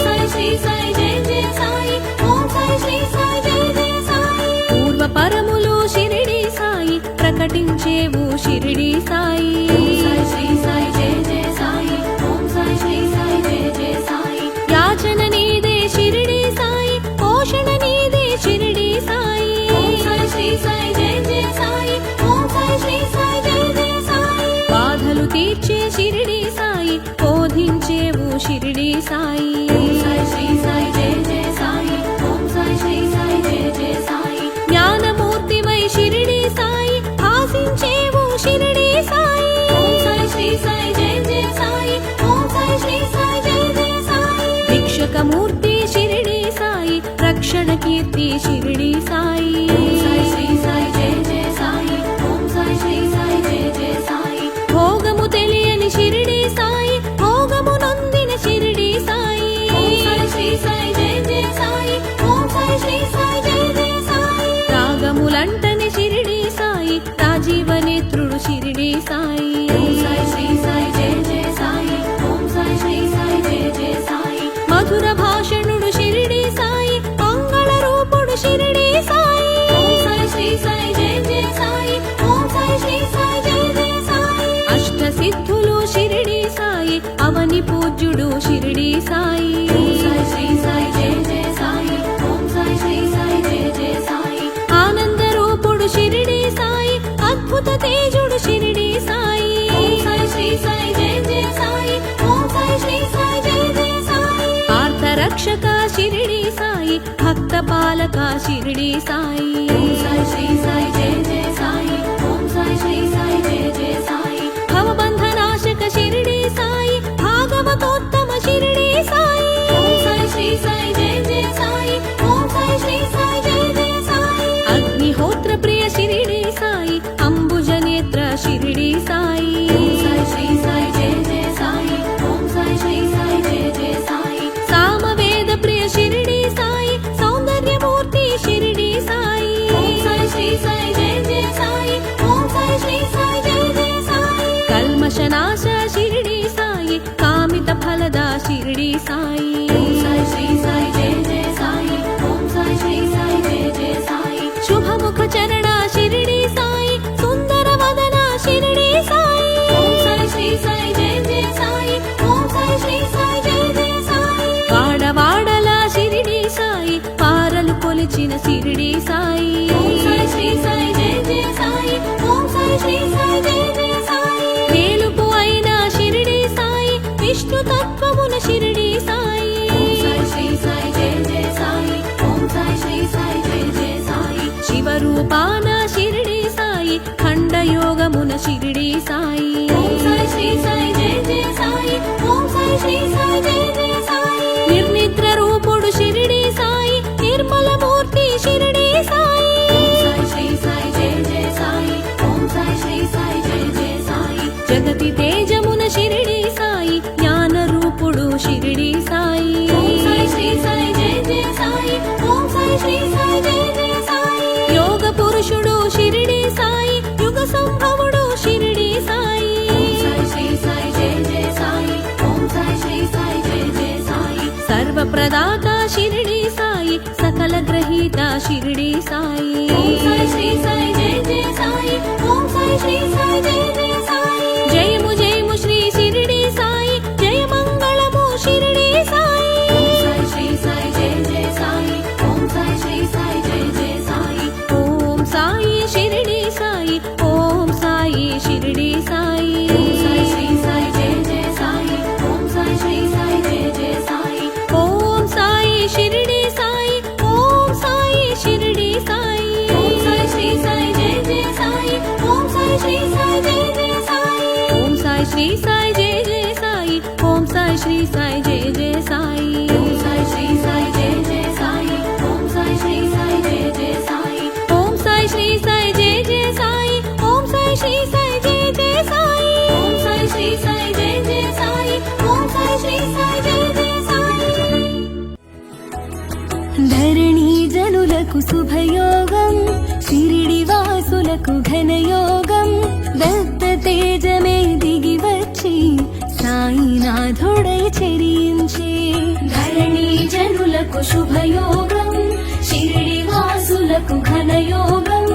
సాయి ఓం సాయి శ్రీ సాయి జయ జయ సాయి ఓం సాయి శ్రీ సాయి జయ జయ సాయి జ్ఞానమూర్తివై షిరిడి సాయి భాసించేవు షిరిడి సాయి ఓం సాయి శ్రీ సాయి జయ జయ సాయి ఓం సాయి శ్రీ సాయి జయ జయ సాయి భిక్షకమూర్తి షిరిడి సాయి రక్షణ కీర్తి షిరిడి సాయి ఓం సాయి శ్రీ సాయి జయ జయ సాయి ఓం సాయి శ్రీ సాయి జయ జయ సాయి భోగము తెలియని షిరిడి సాయి భోగము నొందిన షిరిడి సాయి ఓం సాయి శ్రీ సాయి జయ జయ సాయి ఓం సాయి శ్రీ సాయి జయ జయ సాయి రాగములంటని షిరిడి సాయి రాజీవనేత్రుడు షిరిడి సాయి ఓం సాయి శ్రీ సాయి జయ జయ సాయి ఓం సాయి శ్రీ సాయి జయ జయ సాయి మధుర భాషణుడు షిరిడి సాయి మంగళ రూపుడు షిరిడి సాయి ఓం సాయి శ్రీ సాయి జయ జయ సాయి ఓం సాయి శ్రీ సాయి జయ జయ సాయి అష్ట సిద్ధులు షిరిడి సాయి అవని పూజ్యుడు షిరిడి సాయి ఓం సాయి శ్రీ సాయి జయ జయ సాయి ఓం సాయి శ్రీ సాయి జయ జయ సాయి ఆనంద రూపుడు షిరిడి సాయి అద్భుత తేజుడు షిరిడి సాయి ఓం సాయి శ్రీ సాయి జయ జయ సాయి ఓం సాయి శ్రీ సాయి జయ జయ సాయి ఆర్త రక్షక షిరిడి సాయి భక్త పాలక షిరిడి సాయి ఓం సాయి శ్రీ సాయి జయ జయ సాయి ఓం సాయి శ్రీ సాయి జయ జయ సాయి భవబంధనాశక షిరిడి సాయి భాగవతోత్తమ షిరిడి సాయి ఓం సాయి శ్రీ సాయి జయ జయ సాయి ఓం సాయి శ్రీ సాయి జయ జయ సాయి అగ్నిహోత్ర ప్రియ షిరిడి సాయి అంబుజ నేత్ర షిరిడి సాయి ఓం సాయి శ్రీ సాయి జయ జయ సాయి ఓం సాయి శ్రీ సాయి జయ జయ సాయి సామవేద ప్రియ షిరిడి సాయి సౌందర్యమూర్తి షిరిడి సాయి ఓం సాయి శ్రీ సాయి జయ జయ సాయి ఓం సాయి శ్రీ సాయి జయ జయ సాయి కల్మషనాశ షిరిడి సాయి కామిత ఫలద షిరిడి సాయి ఓం సాయి శ్రీ సాయి జయ జయ సాయి ఓం సాయి శ్రీ సాయి జయ జయ సాయి శుభముఖ చరణ షిరిడి సాయి సుందర వదన షిరిడి సాయి ఓం సాయి శ్రీ సాయి జయ జయ సాయి ఓం సాయి శ్రీ సాయి జయ జయ సాయి వాడవాడల షిరిడి సాయి పారలు కొలిచిన షిరిడి సాయి ఓం సాయి శ్రీ సాయి జయ జయ సాయి ఓం సాయి శ్రీ సాయి జయ జయ సాయి వేలుపు అయిన షిరిడి సాయి విష్ణు తత్వమున షిరిడి సాయి ఓం సాయి శ్రీ సాయి జయ జయ సాయి ఓం సాయి శ్రీ సాయి జయ జయ సాయి శివరూపాన షిరిడి సాయి ఖండయోగమున షిరిడి సాయి ఓం సాయి శ్రీ సాయి జయ జయ సాయి ఓం సాయి శ్రీ సాయి జయ జయ సాయి నిర్నిద్ర రూపుడు షిరిడి సాయి నిర్మల మూర్తి షిరిడి సాయి ఓం సాయి శ్రీ సాయి జయ జయ సాయి ఓం సాయి శ్రీ సాయి జయ జయ సాయి జగతి తేజమున షిరిడి సాయి జ్ఞాన రూపుడు షిరిడి సాయి ఓం సాయి శ్రీ సాయి జయ జయ సాయి ఓం సాయి శ్రీ సాయి జయ జయ సాయి యోగ పురుషుడు షిరిడి సాయి యుగ సంభవుడు షిరిడి సాయి ఓం సాయి శ్రీ సాయి జయ జయ సాయి ఓం సాయి శ్రీ సాయి జయ జయ సాయి సర్వ ప్రదాత షిరిడి సాయి సకల గ్రహీత షిరిడి సాయి ఓం సాయి శ్రీ సాయి జయ జయ సాయి ఓం సాయి శ్రీ సాయి జయ జయ సాయి జయము జయము శ్రీ షిరిడి సాయి జయ మంగళము షిరిడి సాయి ఓం సాయి శ్రీ సాయి జయ జయ సాయి ఓం సాయి శ్రీ సాయి జయ జయ సాయి ఓం సాయి షిరిడి సాయి ఓం సాయి షిరిడి సాయి ఓం సాయి శ్రీ సాయి జయ జయ సాయి ఓం సాయి శ్రీ సాయి జయ జయ సాయి ఓం సాయి షిరిడి సాయి ఓం సాయి షిరిడి సాయి ఓం సాయి శ్రీ సాయి జయ జయ సాయి ఓం సాయి శ్రీ సాయి జయ జయ సాయి ఓం సాయి శ్రీ సాయి జయ జయ సాయి ఓం సాయి శ్రీ సాయి జయ జయ సాయి ఓం సాయి శ్రీ సాయి జయ జయ సాయి ఓం సాయి శ్రీ సాయి జయ జయ సాయి ఓం సాయి శ్రీ సాయి జయ జయ సాయి ఓం సాయి శ్రీ సాయి జయ జయ సాయి ఓం సాయి శ్రీ సాయి జయ జయ సాయి ఓం సాయి శ్రీ సాయి జయ జయ సాయి ధరణి జనులకు శుభయోగం షిరిడి వాసులకు ఘనయోగం దత్త తేజమే దిగి వచ్చి సాయినాథుడై చెరించే ధరణి జనులకు శుభయోగం షిరిడి వాసులకు ఘనయోగం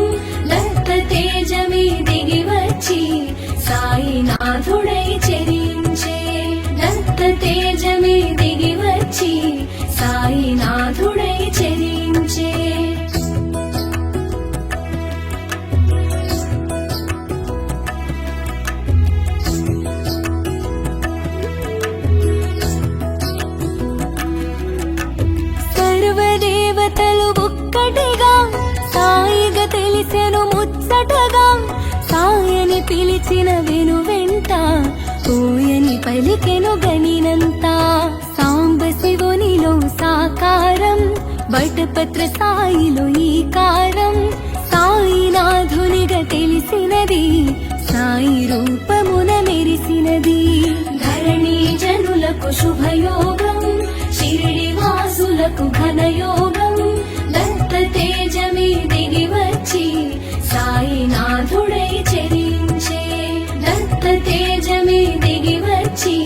దత్త తేజమే దిగి వచ్చి సాయినాథుడై చెరించే దత్త తేజమే దిగి వచ్చి సాయినాథుడై చెరించే చేసెను ముచ్చటగా సాయని పిలిచిన వెనువెంట ఓయని పలికెను గనినంతా సాంబ శివునిలో సాకారం బటపత్ర సాయిలో ఈ కారం సాయినాథునిగా తెలిసినది సాయి రూపమున మెరిసినది ధరణి జనులకు శుభయోగం షిరిడి వాసులకు ఘనయోగం దత్త తేజమే దిగి వచ్చి సాయినాథుడై చెరించే దత్త తేజమే దిగి వచ్చి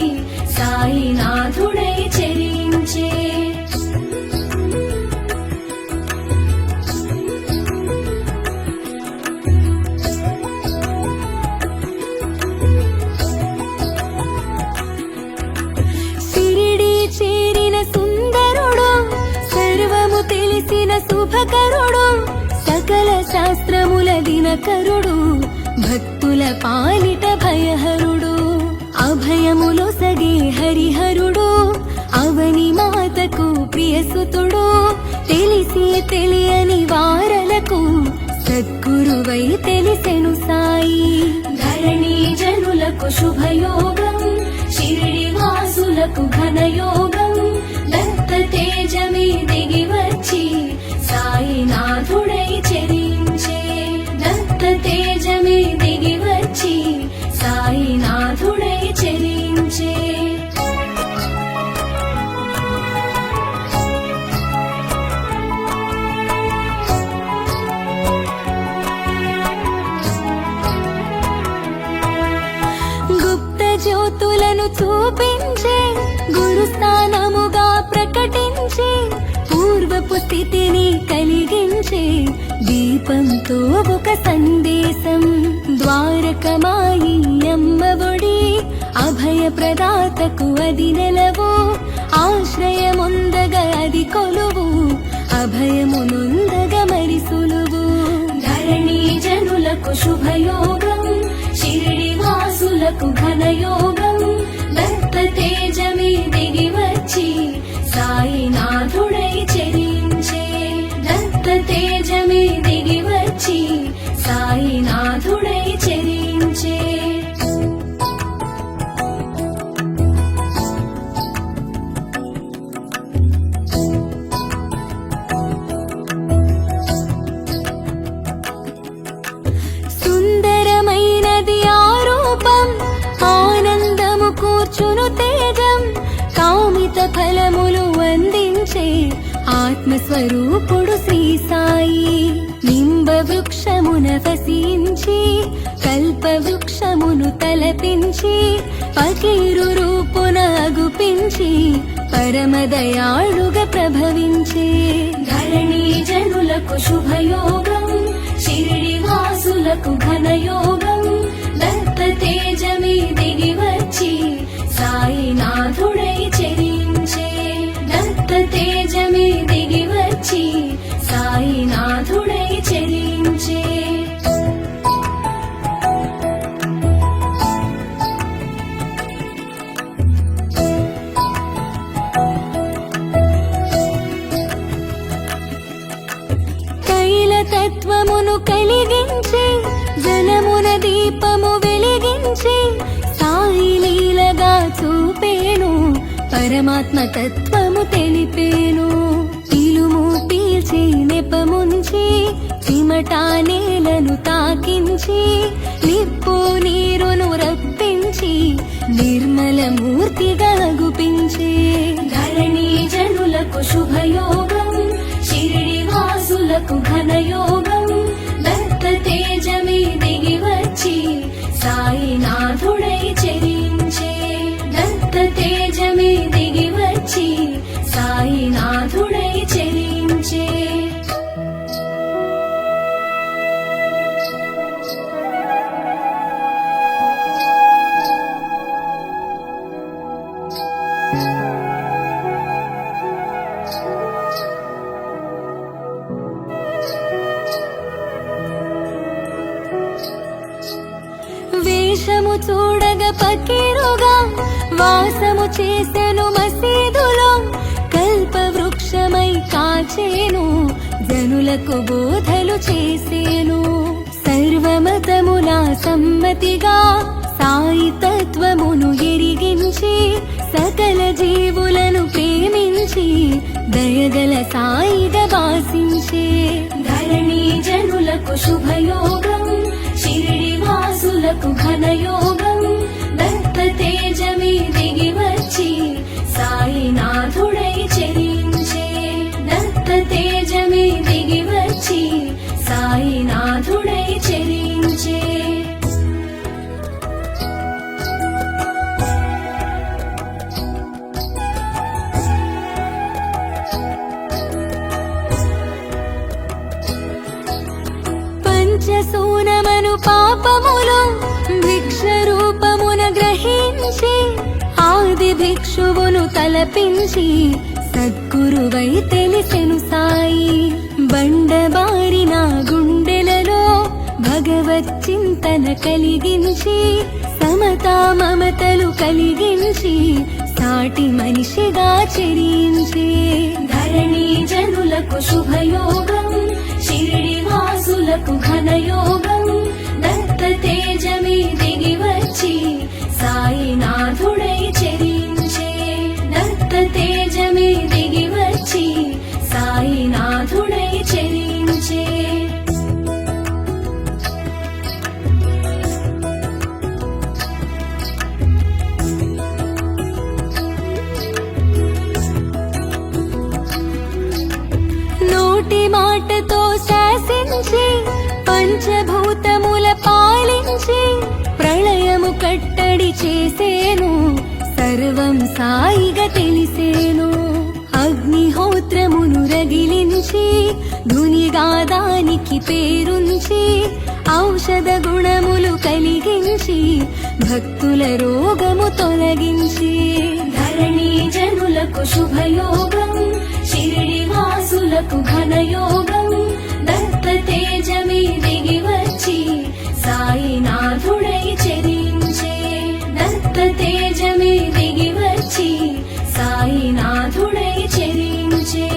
సాయినాథుడై చెరించే తెలిసిన శుభకరుడు సకల శాస్త్రముల దినకరుడు భక్తుల పాలిట భయహరుడు అభయములు సగే హరిహరుడు అవని మాతకు ప్రియసుతుడు తెలిసి తెలియని వారలకు సద్గురువై తెలిసెను సాయి ధరణి జనులకు శుభయోగం షిరిడి వాసులకు ఘనయోగం దత్త తేజమే దిగి వచ్చి సాయినాథుడై చెరించే దత్త తేజమే దిగి వచ్చి సాయినాథుడై చెరించే గుప్త జ్యోతులను చూపించే గురుస్థానముగా ప్రకటించి పూర్వపు స్థితిని కలిగించే దీపంతో ఒక సందేశం ద్వారకమాయి అమ్మఒడి అభయ ప్రదాతకు అది నెలవు ఆశ్రయముందగ అది కొలువు అభయమునుందగ మరి సులువు ధరణి జనులకు శుభయోగం షిరిడి వాసులకు ఘనయోగం దత్త తేజమే దిగి వచ్చి సాయినాథుడై చెరించే దత్త తేజమే దిగి వచ్చి సాయినాథుడై చెరించే సుందరమైనది ఆరూపం ఆనందము కూర్చును తేజం కామిత ఫలములు అందించే ఆత్మస్వరూపుడు శ్రీ సాయి నింబ వృక్షమున వసించి కల్ప వృక్షమును తలపించి పకీరు రూపున అగుపించి పరమదయాళుగా ప్రభవించే ధరణి జనులకు శుభయోగం షిరిడి వాసులకు ఘనయోగం దత్త తేజమే దిగి వచ్చి సాయినాథుడై చెరించే దత్త తేజమే దిగి వచ్చి సాయినాథుడై చెరించే తత్వమును కలిగించి జనమున దీపము వెలిగించి సాయి లీలగా చూపేను పరమాత్మ తత్వము తెలిపేను ఇలుము పీల్చి నెపముంచి చిమటా నేలను తాకించి నిప్పు నీరును రప్పించి నిర్మల మూర్తిగా గుపించే ధరణి జనులకు శుభయోగం షిరిడి వాసులకు ఘనయోగం దత్త తేజమే దిగి వచ్చి సాయినాథుడై చెరించే దత్త తేజమే దిగి వచ్చి సాయినాథుడై చెరించే వేషము చూడగ పకీరుగా వాసము చేసెను మసీదులో కల్ప వృక్షమై కాచేను జనులకు బోధలు చేసేను శ్రీమతిగా సాయి తత్వమును ఎరిగించి సకల జీవులను ప్రేమించి దయగల సాయిగా భాసించే ధరణి జనులకు శుభయోగం షిరిడి వాసులకు ఘనయోగం దత్త తేజమే దిగి వచ్చి సాయినాథుడై చెరించే దత్త తేజమే దిగి వచ్చి సాయినాథుడై చెరించే పంచసూనమను పాపములు భిక్ష రూపమున గ్రహించి ఆది భిక్షువును తలపించి సద్గురువై తెలిసెను సాయి బండబారిన గుండెలలో భగవత్ చింతన కలిగించి సమతా మమతలు కలిగించి సాటి మనిషిగా చెరించి ధరణి జనులకు శుభయోగం షిరిడి వాసులకు ఘనయోగం దత్త తేజమే దిగి వచ్చి సాయినాథుడై చెరించే దత్త తేజమే దిగి వచ్చి సాయినాథుడై చెరించే నోటి మాటతో శాసించి పంచభూతముల పాలించి ప్రళయము కట్టడి చేసేను సర్వం సాయిగా తెలిసేను అగ్నిహోత్రమును రగిలించి ధునిగాదానికి పేరుంచి ఔషధ గుణములు కలిగించి భక్తుల రోగము తొలగించి ధరణి జనులకు శుభయోగం షిరిడి వాసులకు ఘనయోగం దత్త తేజమే దిగి వచ్చి సాయినాథుడై చెరించే దత్త తేజమే దిగి వచ్చి సాయినాథుడై చెరించే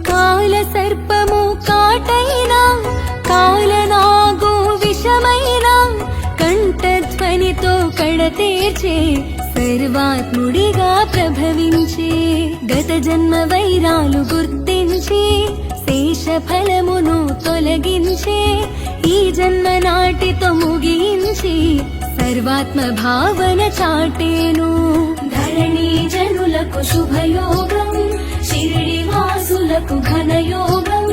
కాల సర్పము కాటైనా కాలనాగు విషమైనా కంఠధ్వనితో కడతేర్చే సర్వాత్ముడిగా ప్రభవించే గత జన్మ వైరాలు గుర్తించి శేష ఫలమును తొలగించే ఈ జన్మ నాటితో ముగించి సర్వాత్మ భావన చాటేను ధరణి జనులకు శుభయోగం షిరిడి వాసులకు ఘనయోగం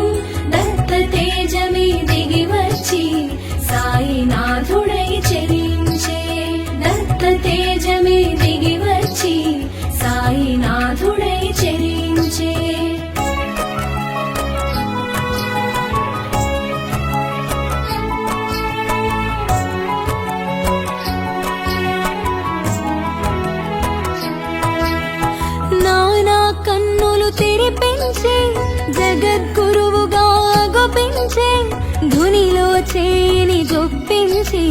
దత్త తేజమే దిగి వచ్చి సాయినాథుడై చెరించే దత్త తేజమే దిగి వచ్చి సాయినాథుడై చెరించే నానా కన్నులు తెరిపించే జగద్గురువుగా గోపించే ధునిలో చేని జొప్పించి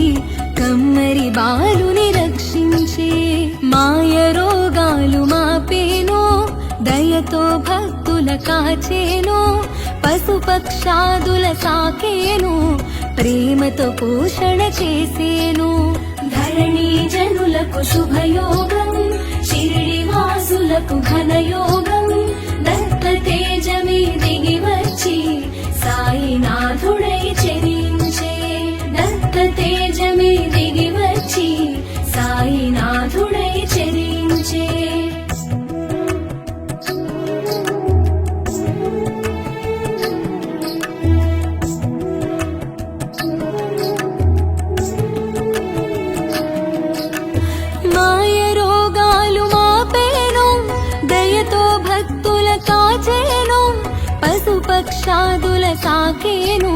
కమ్మరి బాలుని రక్షించే మాయ రోగాలు మాపేను దయతో భక్తుల కాచేను పశుపక్షాదుల సాకేను ప్రేమతో పోషణ చేసేను ధరణి జనులకు శుభయోగం షిరిడి వాసులకు ఘనయోగం దత్త తేజమే దిగి వచ్చి సాయినాథుడై చెరించే దత్త తేజమే దిగి వచ్చి సాయినాథుడై చెరించే మాయ రోగాలు మాపేను దయతో భక్తుల కాచేను పశుపక్షాదుల సాకేను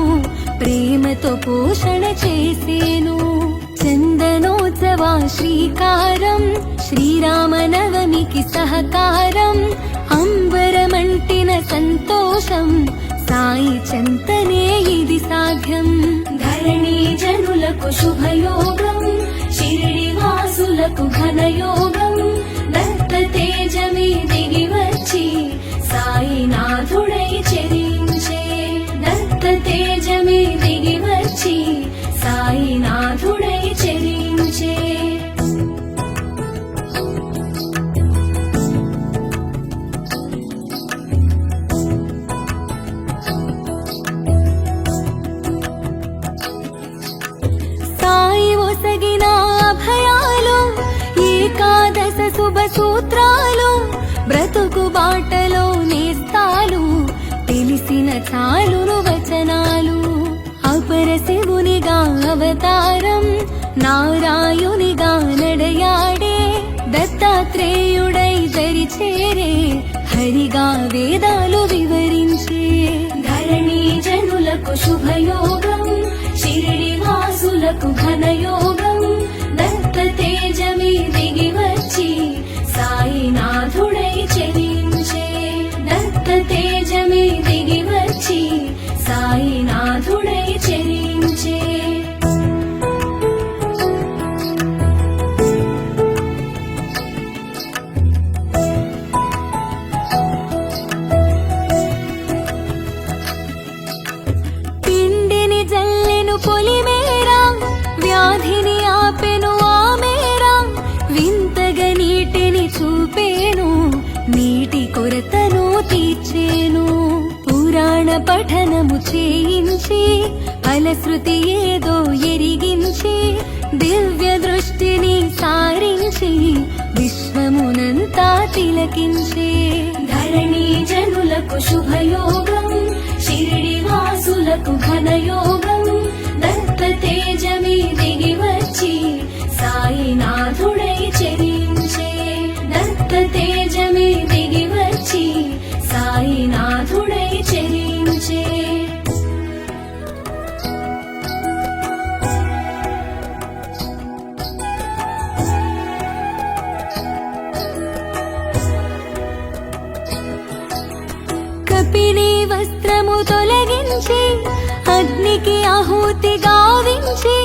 ప్రేమతో పోషణ చేసేను చందనోత్సవ శ్రీకారం శ్రీరామనవమికి సహకారం అంబరమంటిన సంతోషం సాయి చెంతనే ఇది సాధ్యం ధరణి జనులకు శుభయోగం షిరిడి వాసులకు జనులకు ఘనయోగం దత్త తేజమే దిగి వచ్చి సాయినాథుడై చెరించే దత్త తేజమే దిగి వచ్చి సాయినాథుడై చెరించే సాయి ఒసగిన అభయాలు ఏకాదశ శుభ సూత్రాలు బ్రతుకు బాటలో నేస్తాలు తెలిసిన చాలును వచనాలు అపర శివునిగా అవతారం నారాయునిగా నడయాడే దత్తాత్రేయుడై దరిచేరే హరిగా వేదాలు వివరించే ధరణి జనులకు శుభయోగం షిరిడి వాసులకు ఘనయోగం దత్త తేజమే దిగి వచ్చి సాయినాథుడై చెరించే దత్త తేజమే దిగి వచ్చి సాయినాథుడై చెరించే పిండిని జల్లెను పొలిమేరా వ్యాధిని ఆపెను ఆమేరా వింతగా నీటిని చూపేను నీటి కొరతను తీర్చేను పురాణ పఠనము చేయించి ఫలశ్రుతి ఏదో ఎరిగించి దివ్య దృష్టిని సారించి విశ్వమునంతా తిలకించే ధరణి జనులకు శుభయోగం షిరిడి వాసులకు ఘనయోగం దత్త తేజమే దిగి వచ్చి సాయినాథుడై చెరించే దత్త తేజమే దిగి వచ్చి సాయినాథుడై చెరించే కపిని వస్త్రము తొలగించి అగ్నికి ఆహుతి గావించి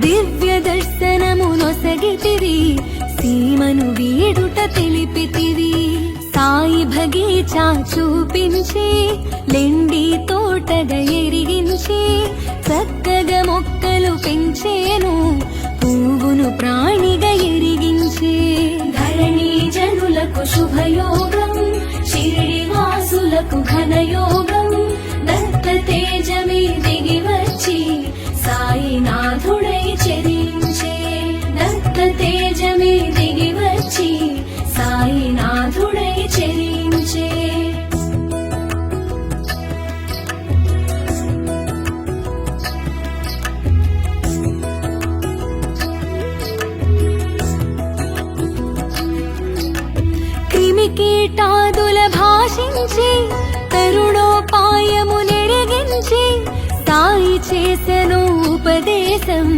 దివ్య దర్శనము నొసగితివి సీమను వీడుట తెలిపితివి సాయి భగీచా చూపించి లెండి తోటగా ఎరిగించి చక్కగా మొక్కలు పెంచేను పువ్వును ప్రాణిగా ఎరిగించి ధరణి జనులకు శుభయోగం షిరిడి వాసులకు ఘనయోగం దత్త తేజమే దిగి వచ్చి సాయినాథుడై చెరించే దత్త తేజమే దిగి వచ్చి సాయినాథుడై చెరించే క్రిమికీటాదుల భాషించి తరుణోపాయము నెరిగించి సాయి చేసెను ఉపదేశం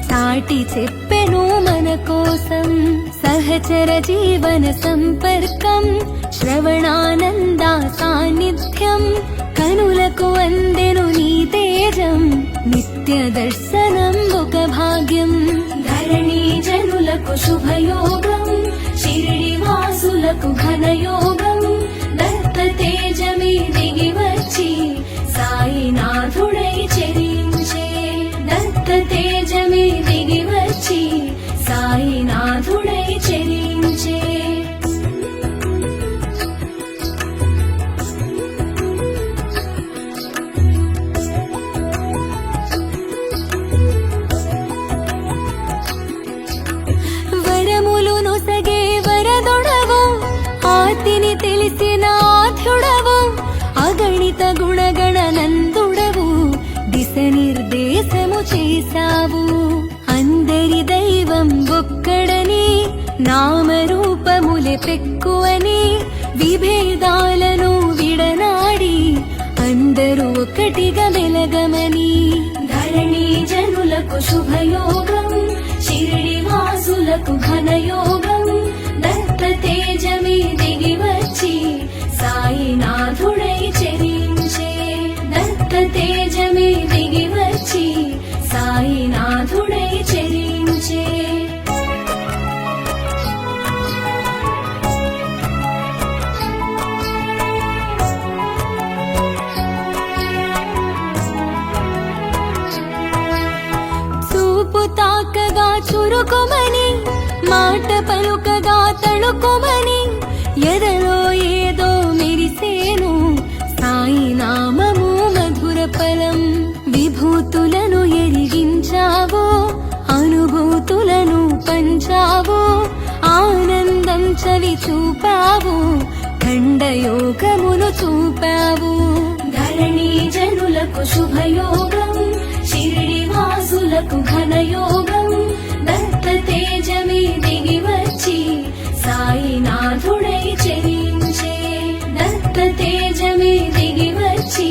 సాటి చెప్పెను మన కోసం సహచర జీవన సంపర్కం శ్రవణానంద సాన్నిధ్యం కనులకు అందెను నీ తేజం నిత్య దర్శనం ఒక భాగ్యం ధరణి జనులకు శుభయోగం షిరిడి వాసులకు ఘనయోగం దత్త తేజమే దిగి వచ్చి సాయినాథుడై చెరించే దత్త తేజమే దిగి వచ్చి సాయినాథుడై చెరించే వరములు నొసగే వరదొడవు ఆతిని తెలిసిన ఆధ్యుడవు అగణిత గుణగణ నందుడవు దిశ నిర్దేశము చేశావు అందరి దైవం ఒక్కడని నామరూపములే పెక్కువని విభేదాలను విడనాడి అందరూ ఒకటిగా మెలగమని ధరణి జనులకు శుభయోగం షిరిడి వాసులకు ఘనయోగం దత్త తేజమే దిగి వచ్చి సాయినాథుడై చెరించే దత్త తేజమే దిగి వచ్చి సాయినాథుడై చెరించే ఉరుకుమని మాట పలుకగా తళుకుమని ఎదలో ఏదో మెరిసేను సాయి నామము మధుర ఫలం. విభూతులను ఎరిగించావో అనుభూతులను పంచావో ఆనందం చవి చూపావు ఖండయోగమును చూపావు. ధరణి జనులకు శుభయోగం షిరిడి వాసులకు ఘనయోగం దత్త తేజమే దిగి వచ్చి సాయినాథుడై చెరించే. దత్త తేజమే దిగి వచ్చి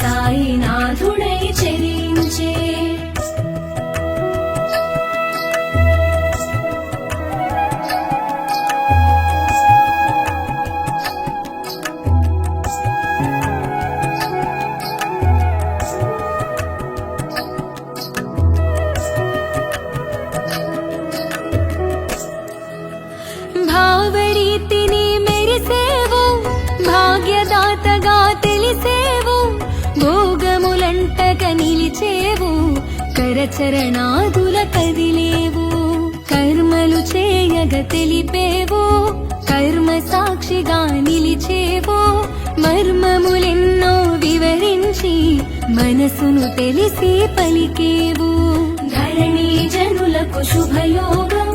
సాయినాథుడై చెరించే. భావరీతిని మెరిసేవు భాగ్యదాతగా తెలిసేవు భోగములంటక నిలిచేవు కరచరణాదుల కదిలేవు. కర్మలు చేయగ తెలిపేవు కర్మ సాక్షిగా నిలిచేవు మర్మములెన్నో వివరించి మనసును తెలిసి పలికేవు. ధరణి జనులకు శుభయోగం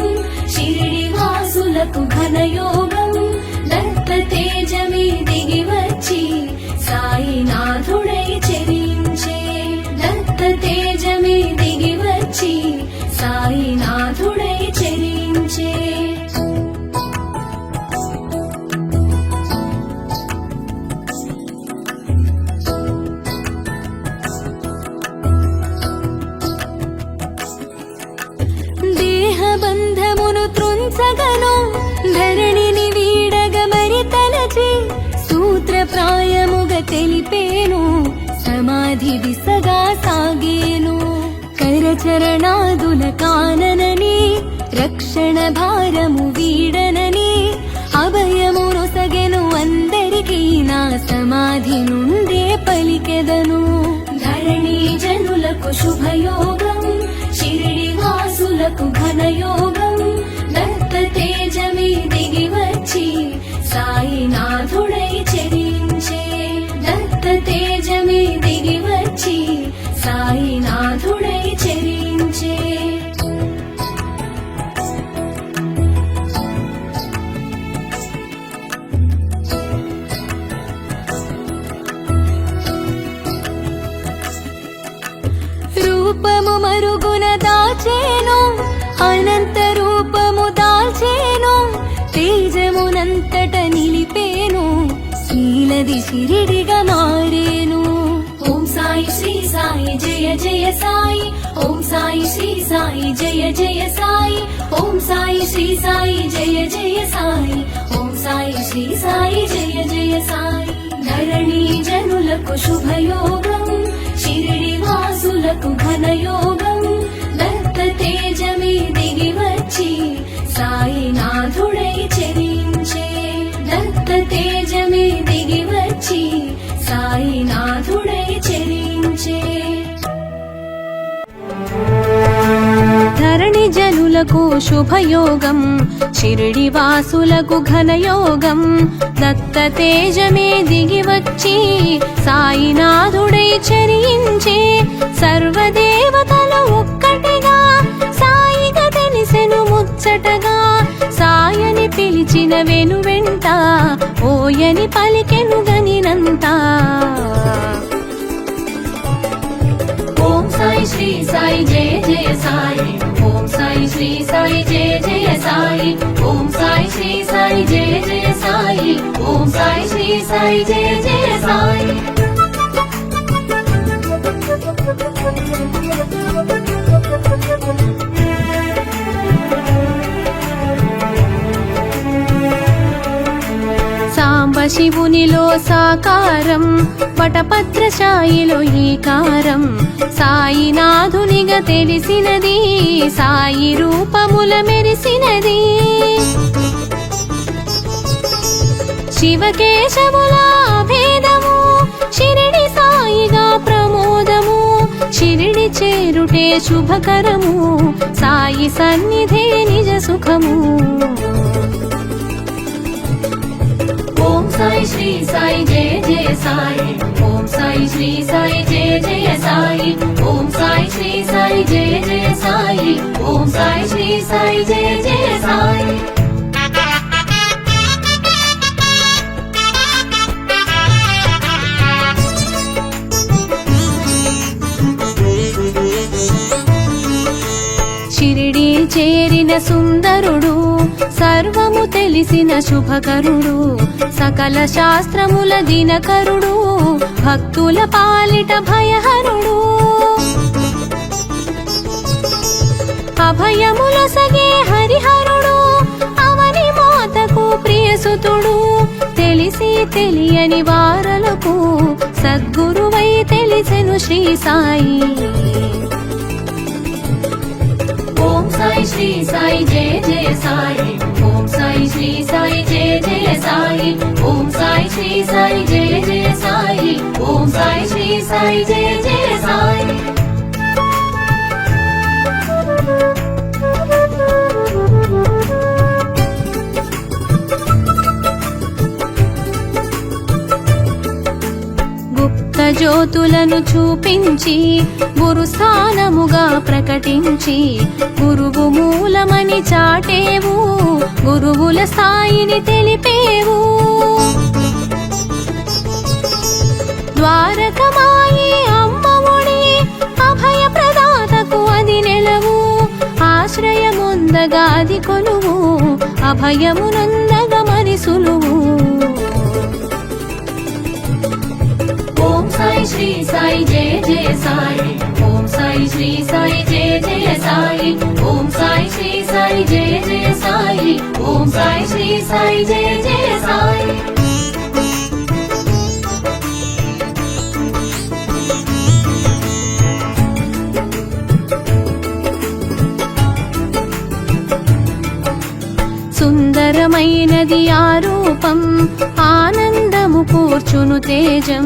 షిరిడి వాసులకు ఘనయోగం దత్త తేజమే దిగి వచ్చి సాయినాథుడై చెరించే. దత్త తేజమే దిగి వచ్చి సాయినాథుడై చెరించే. దేహబంధమును త్రుంచగను ధరణిని వీడగ మరి తలచి సూత్రప్రాయముగ తెలిపేను సమాధి దిశగా సాగేను. కరచరణాదుల కాననని రక్షణ భారము వీడనని అభయమును సగెను అందరికీ నా సమాధి నుండే పలికెదను. ధరణి జనులకు శుభయోగం షిరిడి వాసులకు ఘనయోగం దత్త తేజమే దిగి వచ్చి సాయినాథుడై చెరించే. దత్త తేజమే దిగి వచ్చి సాయినాథుడై చెరించే. రూపము మరుగున దాచేను అనంత రూపము దాల్చేను తేజమునంతట నిలిపేను శీలది షిరిడిగా మారేను. ఓం సాయి శ్రీ సాయి జయ జయ సాయి ఓం సాయి శ్రీ సాయి జయ జయ సాయి ఓం సాయి శ్రీ సాయి జయ జయ సాయి ఓం సాయి శ్రీ సాయి జయ జయ సాయి. ధరణి జనులకు శుభయోగం షిరిడి వాసులకు ఘనయోగం దత్త తేజమే దిగి వచ్చి సాయినాథుడై చెరించే. దత్త తేజమే దిగి వచ్చి సాయినాథుడై చెరించే. ధరణి జనులకు శుభయోగం షిరిడి వాసులకు ఘనయోగం దత్త తేజమే దిగి వచ్చి సాయినాథుడై చెరించే. సర్వదేవతలు ఒక్కటిగా సాయిగా తెలిసెను ముచ్చటగా సాయని పిలిచిన వెనువెంట ఓయని పలికెను గనినంతా. ఓం సాయి శ్రీ సాయి జయ జయ సాయి ఓం సాయి శ్రీ సాయి జయ జయ సాయి ఓం సాయి శ్రీ సాయి జయ జయ సాయి ఓం సాయి శ్రీ సాయి జయ జయ సాయి. సాంబశివునిలో సాకారం వటపత్రశాయిలో ఈకారం సాయినాథునిగా తెలిసినది సాయి రూపముల మెరిసినది. శివకేశవుల భేదము షిరిడి సాయిగా ప్రమోదము షిరిడి చేరుటే శుభకరము సాయి సన్నిధే నిజ సుఖము. ఓం సాయి శ్రీ సాయి జయ జయ సాయి, ఓం సాయి శ్రీ సాయి జయ జయ సాయి, ఓం సాయి శ్రీ సాయి జయ జయ సాయి, ఓం సాయి శ్రీ సాయి జయ జయ సాయి. షిరిడి చేరిన సుందరుడు సర్వము తెలిసిన శుభకరుడు, సకల శాస్త్రముల దినకరుడు, భక్తుల పాలిట భయహరుడు. అభయములొసగే హరిహరుడు, అవని మాతకు ప్రియసుతుడు, తెలిసి తెలియని వారలకు సద్గురువై తెలిసెను శ్రీ సాయి. ఓం సాయి శ్రీ సాయి జయ జయ సాయి, ఓం సాయి శ్రీ సాయి జయ జయ సాయి, ఓం సాయి శ్రీ సాయి జయ జయ సాయి, ఓం సాయి శ్రీ సాయి జయ జయ సాయి. గుప్త జ్యోతులను చూపించి గురు స్థానముగా ప్రకటించి గురువు మూలమని చాటేవు, గురువుల స్థాయిని తెలిపేవు. ద్వారకమాయి అమ్మఒడి అభయ ప్రదాతకు అది నెలవు, ఆశ్రయముందగా అది కొలువు, అభయమునందగా మరి సులువు. ఓం సాయి శ్రీ సాయి జయ జయ సాయి, ఓం సాయి శ్రీ సాయి జయ జయ సాయి, ఓం సాయి శ్రీ సాయి జయ జయ సాయి, ఓం సాయి శ్రీ సాయి జయ జయ సాయి. సుందరమైనది ఆ రూపం, ఆనందము కూర్చును తేజం,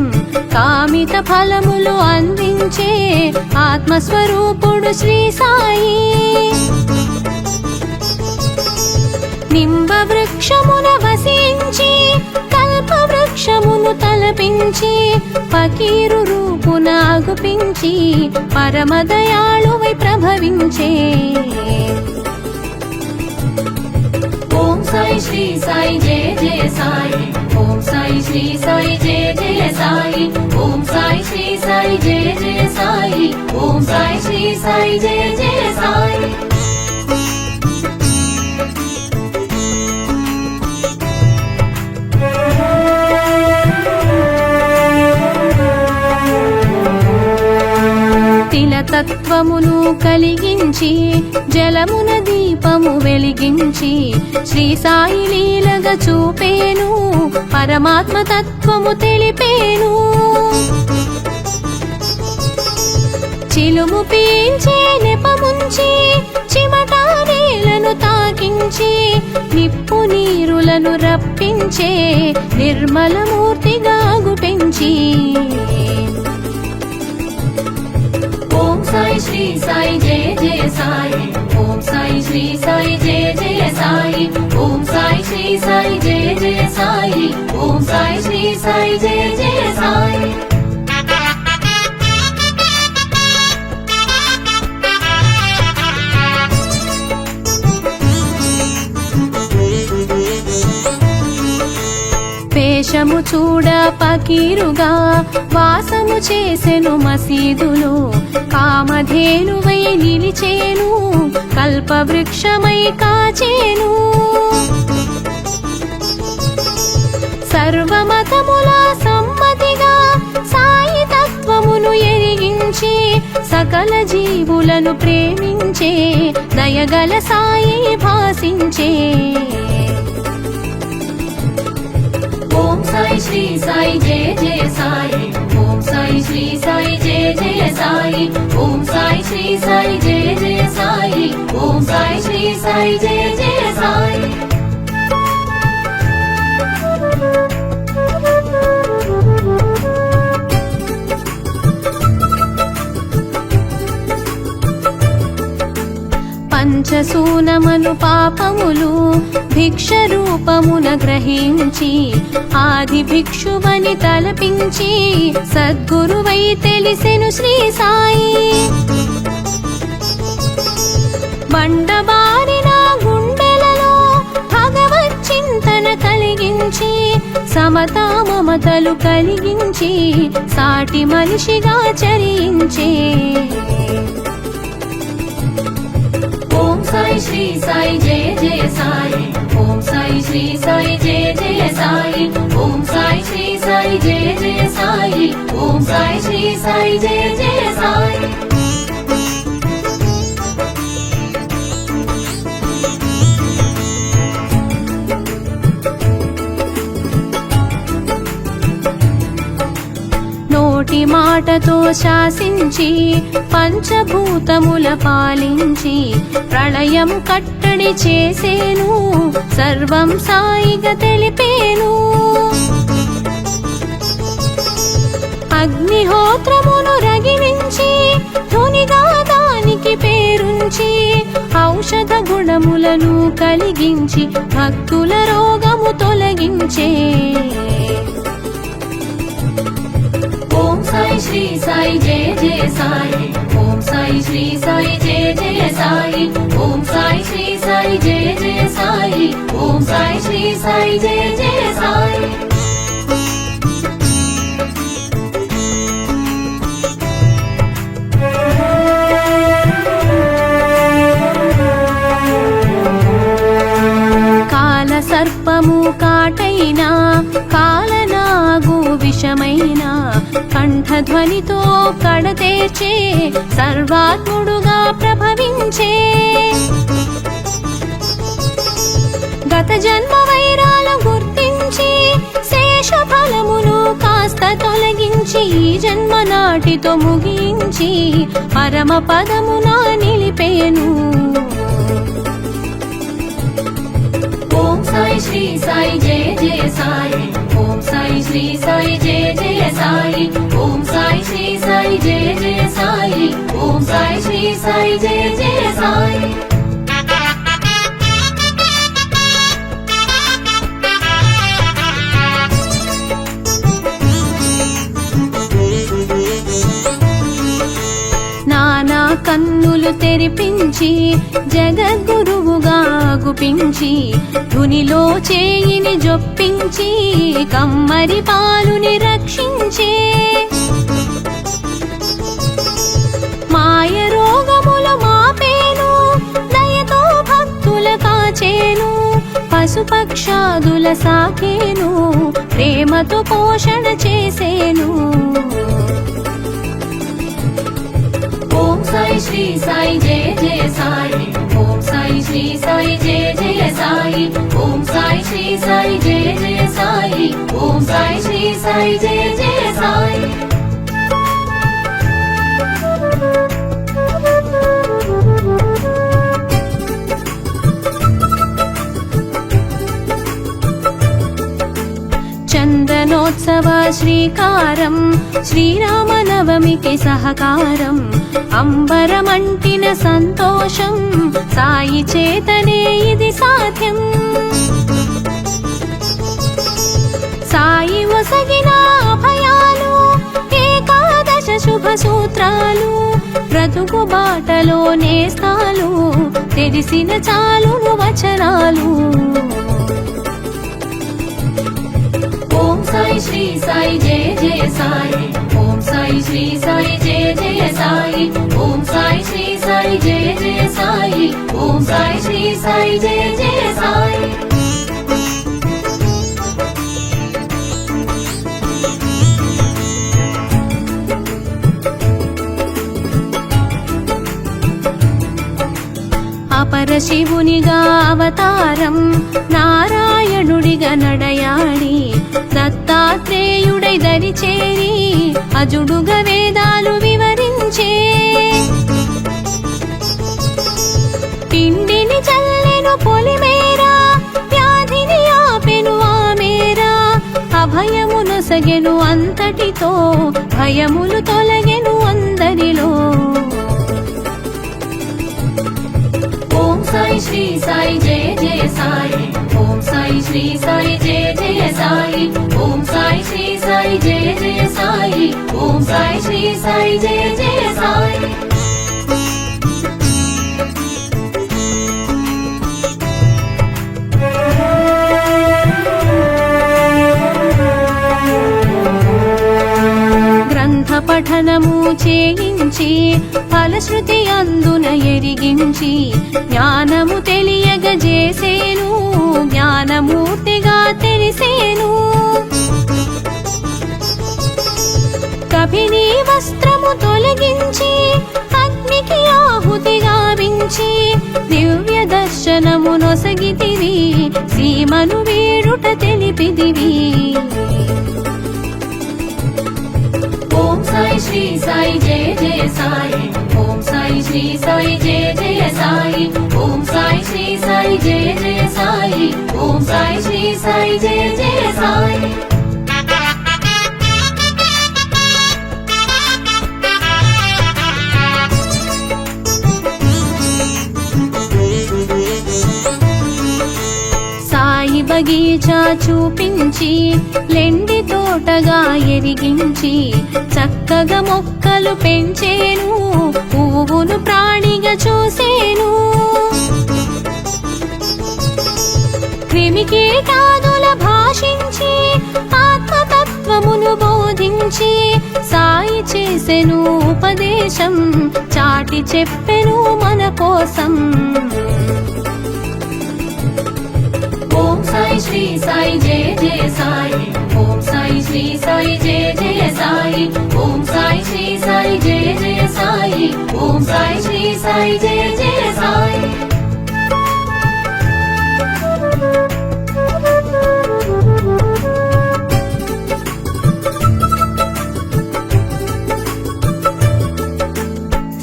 కామిత ఫలములు అందించే ఆత్మస్వరూపుడు శ్రీ సాయి. నింబ వృక్షమున వసించి కల్ప వృక్షమును తలపించి ఫకీరు రూపున అగుపించి పరమదయాళువై ప్రభవించే. ఓం సాయి శ్రీ సాయి జయ జయ సాయి, ఓం సాయి శ్రీ సాయి జయ జయ సాయి, ఓం సాయి శ్రీ సాయి జయ జయ సాయి, ఓం సాయి శ్రీ సాయి జయ జయ సాయి. తిలతత్వమును కలిగించి జలమున దీపము వెలిగించి శ్రీ సాయి లీలగా చూపేను, పరమాత్మ తత్వము తెలిపేను. చిలుము పీల్చే నెపముంచి చిమటా నేలను తాకించి నిప్పు నీరులను రప్పించే నిర్మలమూర్తిగా గుపెంచి. ఓం సాయి శ్రీ సాయి జయ జయ సాయి, ఓం సాయి శ్రీ సాయి జయ జయ సాయి, ఓం సాయి శ్రీ సాయి జయ జయ సాయి, ఓం సాయి శ్రీ సాయి జయ జయ సాయి. వేషము చూడ పకీరుగా వాసము చేసెను మసీదులో, కామధేనువై నిలిచేను కల్పవృక్షమై కాచేను. సర్వమతముల సమ్మతిగా సాయి తత్వమును ఎరిగించి సకల జీవులను ప్రేమించే దయగల సాయి భాసించే. ఓం సాయి శ్రీ సాయి జయ జయ సాయి, ఓం సాయి శ్రీ సాయి జయ జయ సాయి, ఓం సాయి శ్రీ సాయి జయ జయ సాయి, ఓం సాయి శ్రీ సాయి జయ జయ సాయి. పంచసూనమను పాపములు భిక్ష రూపమున గ్రహించి ఆది భిక్షువని తలపించి సద్గురువై తెలిసెను శ్రీ సాయి. బండబారిన గుండెలలో భగవత్ చింతన కలిగించి సమతా మమతలు కలిగించి సాటి మనిషిగా చరించే. ఓం సాయి శ్రీ సాయి జయ జయ సాయి, ఓం సాయి శ్రీ సాయి జయ జయ సాయి, ఓం సాయి శ్రీ సాయి జయ జయ సాయి, ఓం సాయి శ్రీ సాయి జయ జయ సాయి. నోటి మాటతో శాసించి పంచభూతముల పాలించి ప్రళయం కట్టడి చేసేను సర్వం సాయిగా తెలిపేను. అగ్నిహోత్రమును రగిలించి ధునిగా దానికి పేరుంచి ఔషధ గుణములను కలిగించి భక్తుల రోగము తొలగించే. ఓం సాయి శ్రీ సాయి జయ జయ సాయి, ఓం సాయి శ్రీ సాయి జయ జయ సాయి, ఓం సాయి శ్రీ సాయి జయ జయ సాయి, ఓం సాయి శ్రీ సాయి జయ జయ సాయి. కాల సర్పము కాటైనా కాలనాగు విషమైన కంఠధ్వనితో కడతేర్చే సర్వాత్ముడుగా ప్రభవించే. గత జన్మ వైరాలు గుర్తించి శేష ఫలమును కాస్త తొలగించి ఈ జన్మ నాటితో ముగించి పరమ పదమున నిలిపేను. ఓం సాయి శ్రీ సాయి జయ జయ సాయి, ఓం సాయి శ్రీ సాయి జయ జయ సాయి, ఓం సాయి శ్రీ సాయి జయ జయ సాయి, ఓం సాయి శ్రీ సాయి జయ జయ సాయి. నానా కన్నులు తెరిపించి జగద్గురువుగా గుపించి ధునిలో చేయిని జొప్పించి కమ్మరి పాలుని రక్షించే. మాయ రోగములు మాపేను దయతో భక్తుల కాచేను పశుపక్షాదుల సాకేను ప్రేమతో పోషణ చేసేను. ఓం సాయి శ్రీ సాయి జయ జయ సాయి, ఓం సాయి శ్రీ సాయి జయ జయ సాయి, ఓం సాయి శ్రీ సాయి జయ జయ సాయి, ఓం సాయి శ్రీ సాయి జయ జయ సాయి. చందనోత్సవ శ్రీకారం శ్రీరామనవమికి సహకారం అంబరమంటిన సంతోషం సాయి చేతనే ఇది సాధ్యం. సాయి ఒసగిన అభయాలు ఏకాదశ శుభ సూత్రాలు బ్రతుకు బాటలో నేస్తాలు తెలిసిన చాలును వచనాలు. ఓం సాయి శ్రీ సాయి జయ జయ సాయి, ఓం సాయి శ్రీ సాయి జయ జయ సాయి, ఓం సాయి శ్రీ సాయి జయ జయ సాయి, ఓం సాయి శ్రీ సాయి జయ జయ సాయి. పరశివునిగా అవతారం నారాయణుడిగా నడయాడి దత్తాత్రేయుడై దరిచేరి అజుడుగా వేదాలు వివరించే పిండిని చల్లెను పొలిమేరా వ్యాధిని ఆపెను ఆమేరా అభయమునొసగెను అంతటితో భయములు తొలగెను అందరిలో. ఓం శ్రీ సాయి జయ జయ సాయి ఓం సాయి శ్రీ సాయి జయ జయ సాయి ఓం సాయి శ్రీ సాయి జయ జయ సాయి ఓం సాయి శ్రీ సాయి జయ జయ సాయి గ్రంథ పఠనము చేయించి ఫలశ్రుతి అందున ఎరిగించి జ్ఞానము తెలియగజేసేను జ్ఞానమూర్తిగా తెలిసేను కపిని వస్త్రము తొలగించి అగ్నికి ఆహుతి గావించి దివ్య దర్శనము నొసగితివి సీమను వీడుట తెలిపిదివి ఓం సాయి శ్రీ సాయి జయ జయ సాయి ఓం సాయి శ్రీ సాయి జయ జయ సాయి ఓం సాయి శ్రీ సాయి జయ జయ సాయి ఓం సాయి శ్రీ సాయి జయ జయ సాయి సాయి బగీచా చూపించి లెండి తోటగా ఎరిగించి చక్కగా మొక్కలు పెంచేను పువ్వును ప్రాణిగా చూసేను క్రిమికీటాదుల భాషించి ఆత్మతత్వమును బోధించి సాయి చేసెను ఉపదేశం చాటి చెప్పెను మన కోసం ఓం సాయి శ్రీ సాయి జయ జయ సాయి ఓం సాయి శ్రీ సాయి జయ జయ సాయి ఓం సాయి శ్రీ సాయి జయ జయ సాయి ఓం సాయి శ్రీ సాయి జయ జయ సాయి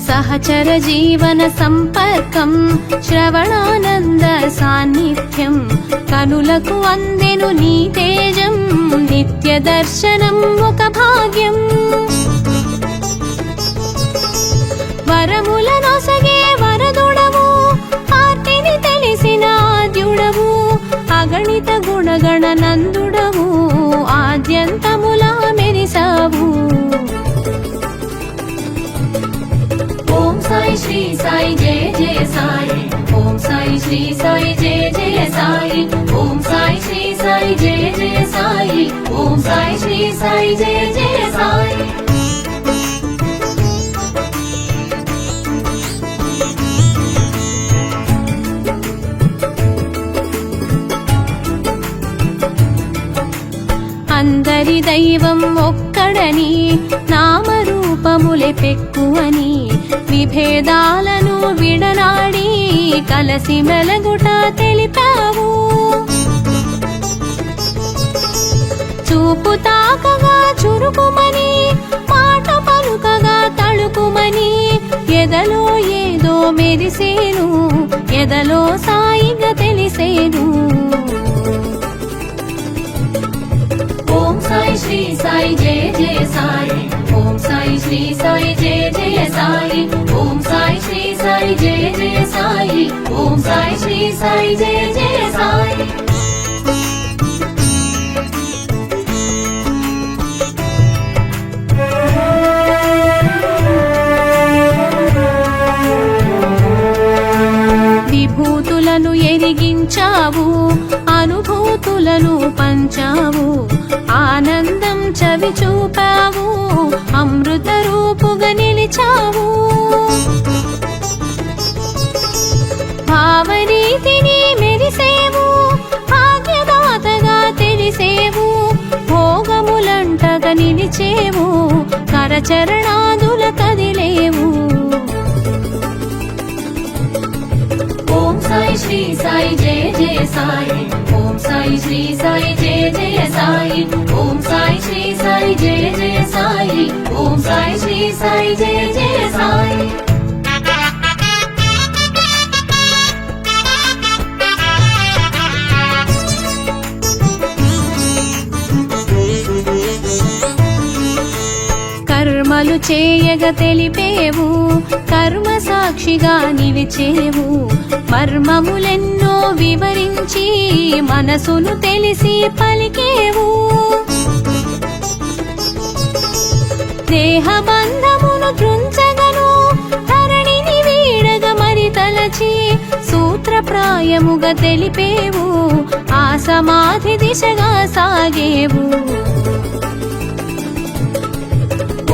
సహచర జీవన సంపర్కం శ్రవణానంద సాన్నిధ్యం కనులకు అందెను నీ తేజం నిత్య దర్శనం ఒక భాగ్యం వరముల నొసగే వరదుడవు ఆర్తిని తెలిసిన ఆద్యుడవు అగణిత గుణగణ నందుడవు ఆద్యంతములా మెరిసావు ఓం సాయి శ్రీ సాయి జయ జయ సాయి ఓం సాయి శ్రీ సాయి జయ జయ సాయి ఓం సాయి శ్రీ సాయి జయ జయ సాయి ఓం సాయి శ్రీ సాయి జయ జయ సాయి అందరి దైవం ఒక్కడని నామరూపములే పెక్కువని విభేదాలను విడనాడి కలసి మెలగుట తెలిపావు చూపు తాకగా చురుకుమని మాట పలుకగా తళుకుమని ఎదలో ఏదో మెరిసేను ఎదలో సాయిగా తెలిసేను ఓం సాయి శ్రీ సాయి జయ జయ సాయి ఓం సాయి శ్రీ సాయి జయ జయ సాయి ఓం సాయి శ్రీ సాయి జయ జయ సాయి ఓం సాయి శ్రీ సాయి జయ జయ సాయి విభూతులను ఎరిగించావు అనుభూతులను పంచావు ఆనందం చవి చూపావు అమృత రూపుగా నిలిచావు భావరీతిని మెరిసేవు భాగ్యదాతగా తెలిసేవు భోగములంటగా నిలిచేవు కరచరణాదుల కదిలేవు ఓం సాయి శ్రీ సాయి జయ జయ సాయి ఓం సాయి శ్రీ సాయి జయ జయ సాయి ఓం సాయి శ్రీ సాయి జయ జయ సాయి ఓం సాయి శ్రీ సాయి జయ జయ సాయి కర్మలు చేయగా తెలిపేవు, కర్మ సాక్షిగా నిలిచేవు. మర్మములెన్నో వివరించి మనసును తెలిసి పలికేవు. దేహబంధమును త్రుంచగను ధరణిని వీడగ మరి తలచి సూత్రప్రాయముగా తెలిపేవు, ఆ సమాధి దిశగా సాగేవు.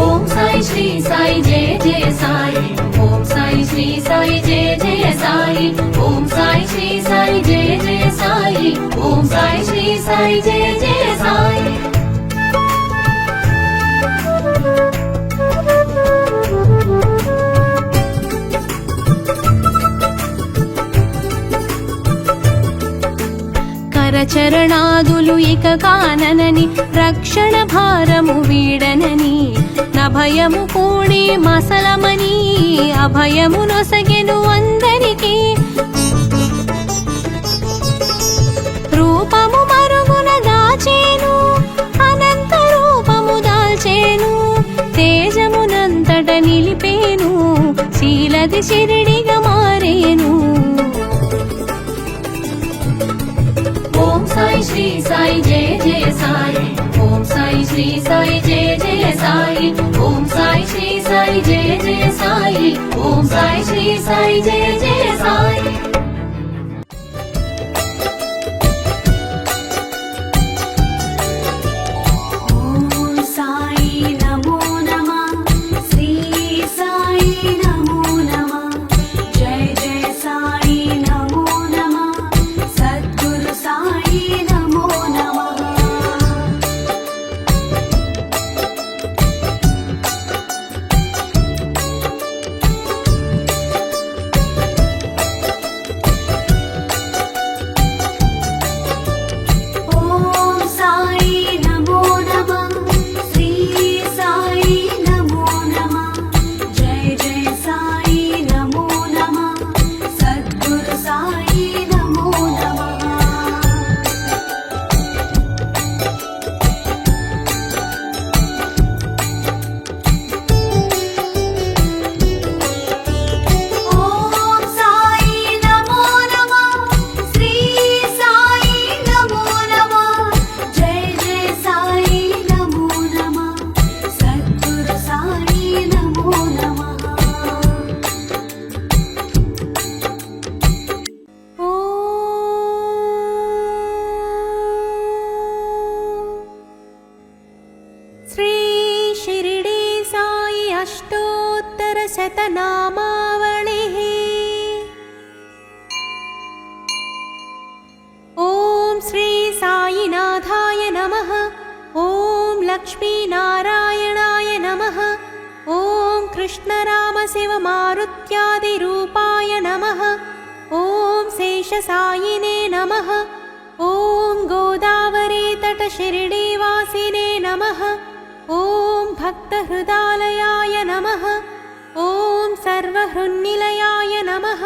ఓం సాయి శ్రీ సాయి జయ జయ సాయి, ఓం సాయి శ్రీ సాయి జయ జయ సాయి, ఓం సాయి శ్రీ సాయి జయ జయ సాయి, ఓం సాయి శ్రీ సాయి జయ జయ సాయి. కరచరణాదులు ఇక కాననని, రక్షణ భారము వీడనని, నభయము కూడి మసలమని అభయము నొసగెను అందరికీ. రూపము మరుగున దాచేను, అనంత రూపము దాల్చేను, తేజమునంతట నిలిపేను, శీలది షిరిడిగా మారేను. ఓం సాయి శ్రీ సాయి జయ జయ సాయి, ఓం సాయి శ్రీ సాయి జయ జయ సాయి, ఓం సాయి శ్రీ సాయి జయ జయ సాయి, ఓం సాయి శ్రీ సాయి జయ జయ సాయి. ఓం సాయి నమో నమః, శ్రీ సాయి నమో నమః, జయ జయ సాయి నమో నమః, సద్గురు సాయి నమో నమః. ఓం సాయి నమో నమః, శ్రీ సాయి నమో నమః, జయ జయ సాయి నమో నమః, సద్గురు సాయి నమో నమః. ఓం సాయి నమో నమః, శ్రీ సాయి నమో నమః, జయ జయ సాయి నమో నమః, సద్గురు సాయి నమో నమః. శ్రీ షిరిడి సాయి అష్టోత్తర శతనామావళిః. ఓం శ్రీ సాయినాథాయ నమః, ఓం లక్ష్మీనారాయణాయ నమః, ఓం కృష్ణరామ శివ మారుత్యాది రూపాయ నమః, ఓం శేషసాయినే నమః, ఓం గోదావరీ తట షిరిడీవాసినే నమః, ఓం భక్తహృదాలయాయ నమః, ఓం సర్వహృన్నిలయాయ నమః,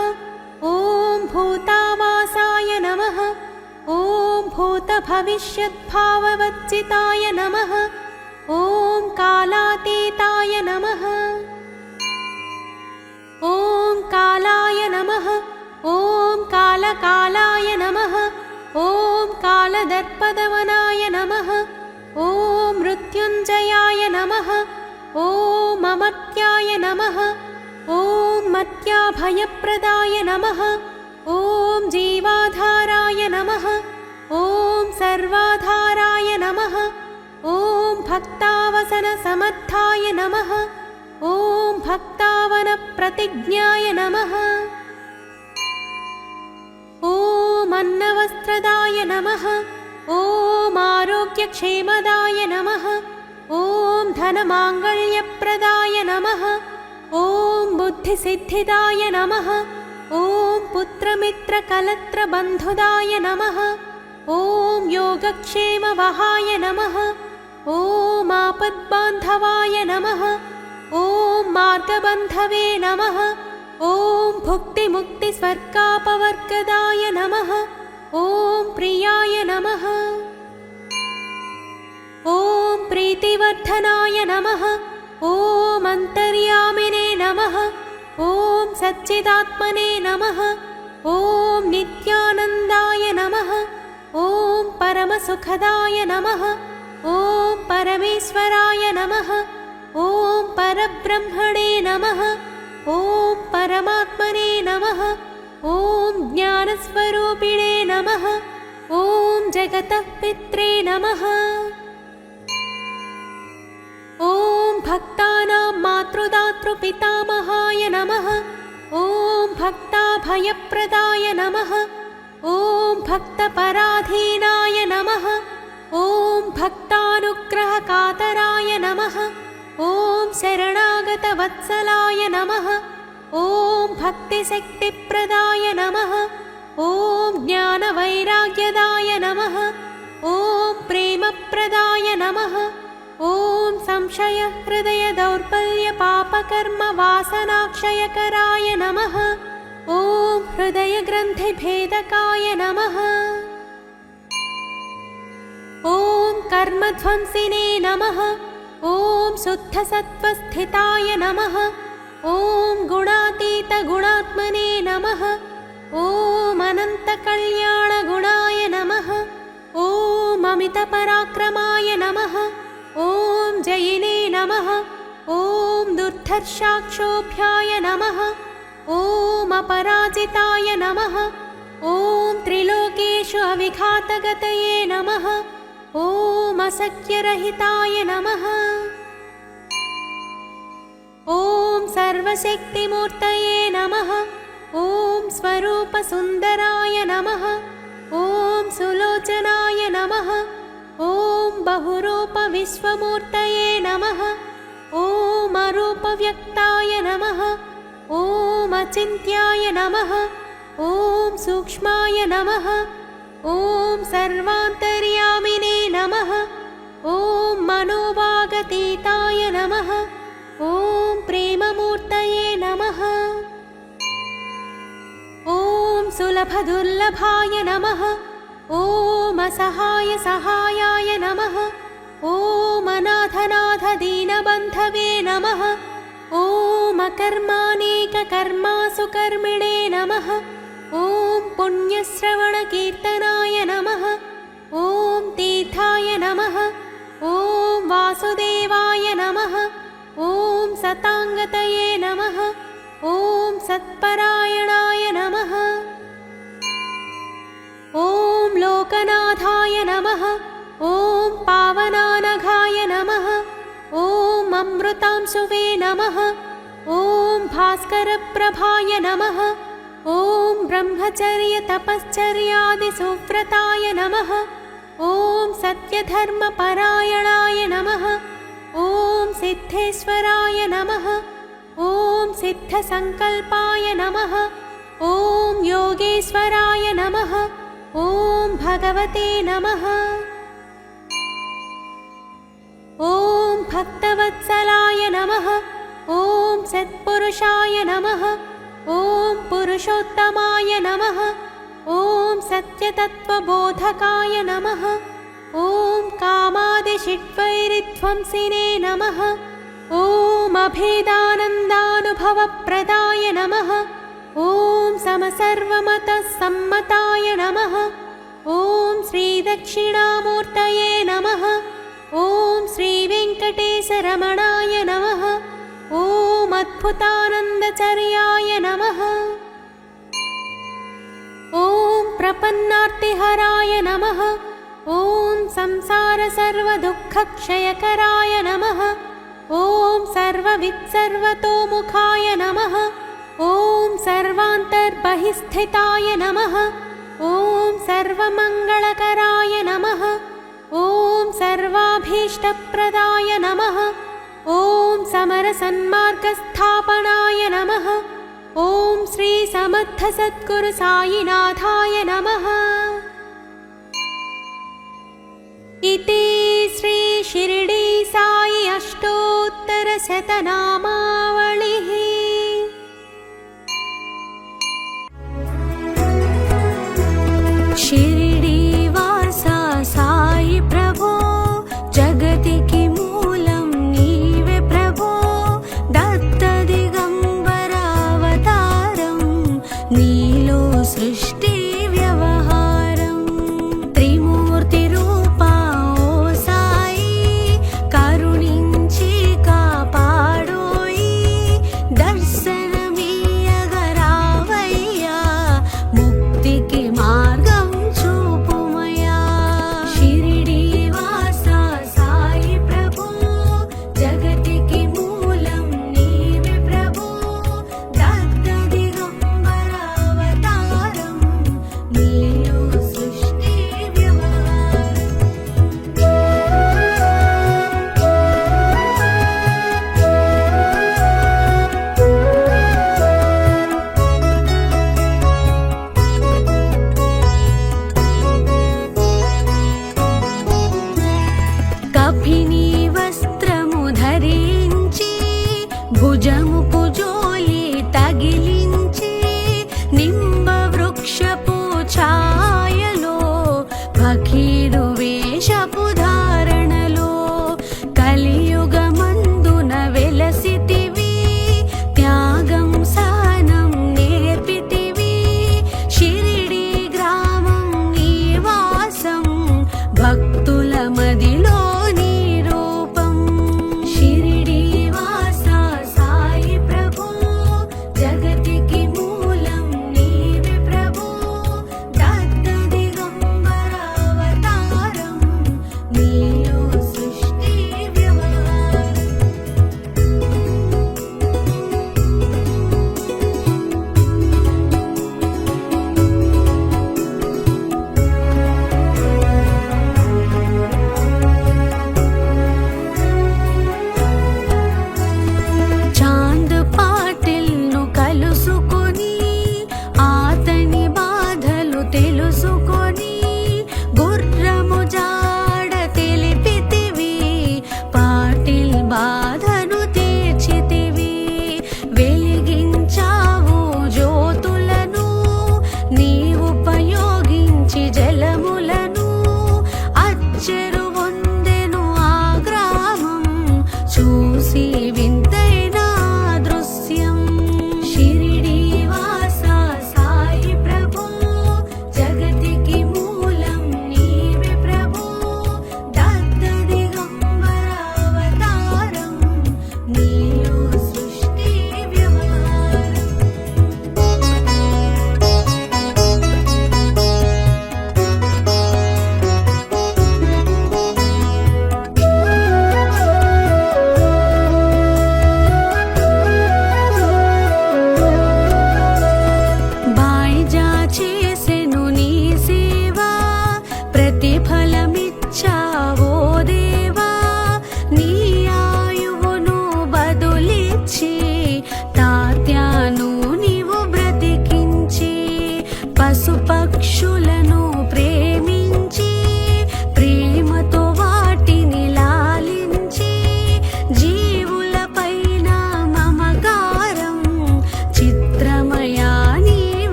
ఓం భూతావాసాయ నమః, ఓం భూతభవిష్యద్భావవర్జితాయ నమః, ఓం కాలాతీతాయ నమః, ఓం కాలాయ నమః, ఓం కాలకాలాయ నమః, ఓం కాలదర్పదవనాయ నమః, ఓం మృత్యుంజయాయ నమః, ఓం అమర్త్యాయ నమః, ఓం మత్యాభయప్రదాయ నమః, ఓం జీవాధారాయ నమః, ఓం సర్వాధారాయ నమః, ఓం భక్తావసన సమర్థాయ నమః, ఓం భక్తావన ప్రతిజ్ఞాయ నమః, ఓం అన్నవస్త్రదాయ నమః, ఓం ఆరోగ్యక్షేమదాయ నమః, ఓం ధనమాంగళ్యప్రదాయ నమః, ఓం బుద్ధిసిద్ధిదాయ నమః, ఓం పుత్రమిత్రకలత్రబంధుదాయ నమః, ఓం యోగక్షేమవహాయ నమః, ఓం ఆపద్బాంధవాయ నమః, ఓం మార్గబంధవే నమః, ఓం భుక్తిముక్తిస్వర్గాపవర్గదాయ నమః, ఓం ప్రియాయ నమః, ఓం ప్రీతివర్ధనాయ నమః, ॐ अन्तर्यामिने नमः। ॐ सच्चिदात्मने नमः। ॐ नित्यानन्दाय नमः। ॐ परमसुखदाय नमः। ॐ परमेश्वराय नमः। ॐ परब्रह्मणे नमः। ॐ परमात्मने नमः। ॐ ज्ञानस्वरूपिणे नमः। ॐ जगतः पित्रे नमः। ॐ भक्तानां मातृदातृपितामहाय नमः। ॐ भक्ताभयप्रदाय नमः। ॐ भक्तपराधीनाय नमः। ॐ भक्तानुग्रहकातराय नमः। ॐ शरणागतवत्सलाय नमः। ॐ भक्तिशक्तिप्रदाय नमः। ॐ ज्ञानवैराग्यदाय नमः। ॐ प्रेमप्रदाय नमः। ॐ संशयहृदयदौर्बल्यपापकर्मवासनाक्षयकराय नमः। ॐ हृदयग्रन्थिभेदकाय नमः। ॐ कर्मध्वंसिने नमः। ॐ शुद्धसत्त्वस्थिताय नमः। ॐ गुणातीतगुणात्मने नमः। ॐ अनन्तकल्याणगुणाय नमः। ॐ अमितपराक्रमाय नमः। ॐ जयिने नमः। ॐ दुर्धर्षाक्षोभ्याय नमः। ॐ अपराजिताय नमः। ॐ त्रिलोकेषु अविघातगतये नमः। ॐ असख्यरहिताय नमः। ॐ सर्वशक्तिमूर्तये नमः। ॐ स्वरूपसुन्दराय नमः। ॐ सुलोचनाय नमः। ॐ बहुरूपविश्वमूर्तये नमः। ॐ अरूपव्यक्ताय नमः। ॐ अचिन्त्याय नमः। ॐ सूक्ष्माय नमः। ॐ सर्वान्तर्यामिने नमः। ॐ मनोभागतीताय नमः। ॐ प्रेममूर्तये नमः। ॐ सुलभदुर्लभाय नमः। ॐ असहायसहायाय नमः। ॐ अनाथनाथदीनबन्धवे नमः। ॐ अकर्मानेककर्मासु कर्मिणे नमः। ॐ पुण्यश्रवणकीर्तनाय नमः। ॐ तीर्थाय नमः। ॐ वासुदेवाय नमः। ॐ सताङ्गतये नमः। ॐ सत्परायणाय नमः। ॐ लोकनाथाय नमः। ॐ पावनानघाय नमः। ॐ अमृतांशुवे नमः। ॐ भास्करप्रभाय नमः। ॐ ब्रह्मचर्यतपश्चर्यादिसुव्रताय नमः। ॐ सत्यधर्मपरायणाय नमः। ॐ सिद्धेश्वराय नमः। ॐ सिद्धसङ्कल्पाय नमः। ॐ योगेश्वराय नमः। ॐ भगवते नमः। ॐ भक्तवत्सलाय नमः। ॐ सत्पुरुषाय नमः। ॐ पुरुषोत्तमाय नमः। ॐ सत्यतत्त्वबोधकाय नमः। ॐ कामादिषिड्वैरिध्वंसिने नमः। ॐ अभेदानन्दानुभवप्रदाय नमः। ॐ समसर्वमतसम्मताय नमः। ॐ श्रीदक्षिणामूर्तये नमः। ॐ श्रीवेङ्कटेशरमणाय नमः। ॐ अद्भुतानन्दचर्याय नमः। ॐ प्रपन्नार्तिहराय नमः। ॐ संसारसर्वदुःखक्षयकराय नमः। ॐ सर्ववित्सर्वतोमुखाय नमः। ॐ सर्वान्तर्बहिस्थिताय नमः। ॐ सर्वमङ्गलकराय नमः। ॐ सर्वाभीष्टप्रदाय नमः। ॐ समरसन्मार्गस्थापनाय नमः। ॐ श्रीसमर्थसद्गुरुसायिनाथाय नमः। इति श्री शिर्डी साई अष्टोत्तरशतनामावलिः। शिर्डीवासा साई प्रभो जगति की मूलं नीवे प्रभो। పఖీడు వేషపు ధారణలో కలియుగమందున వెలసితివి త్యాగం సహనం నేర్పితివి షిరిడి గ్రామం నీవాసం భక్తుల మదిలో నీ రూపం షిరిడి వాస సాయి ప్రభు జగతికి మూలం నీవే ప్రభు దత్త దిగంబర అవతారం నీలో సృష్టి వ్యవహారం చాంద్ పాటిల్ ను కలుసుకొని ఆతని బాధలు తెలుసుకొని గుర్రము జాడ తెలిపితివి పాటిల్ బాధను తీర్చితివి వెలిగించావు జ్యోతులను నీ ఉపయోగించి జలములను అచ్చెరు వందెను ఆ గ్రామం చూసి వింతైన దృశ్యం షిరిడి వాస సాయి ప్రభు జగతికి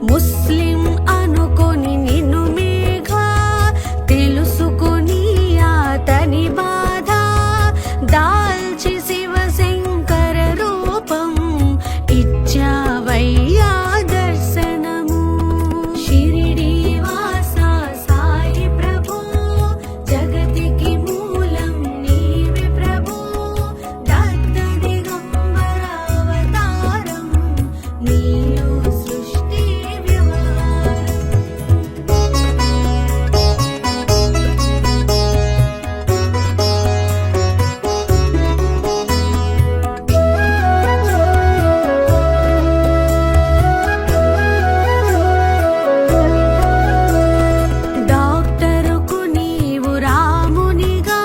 ముస్లిం అనుకొని నిన్ను మేఘ తెలుసుకొని అతని బాధ దాల్చి శివశంకర రూపం ఇచ్చావయ్యా దర్శనము షిరిడి వాస సాయి ప్రభు జగతికి మూలం నీవే ప్రభు దత్త దిగంబర అవతారం నీలో సృష్టి వ్యవహారం డాక్టరుకు నీవు రామునిగా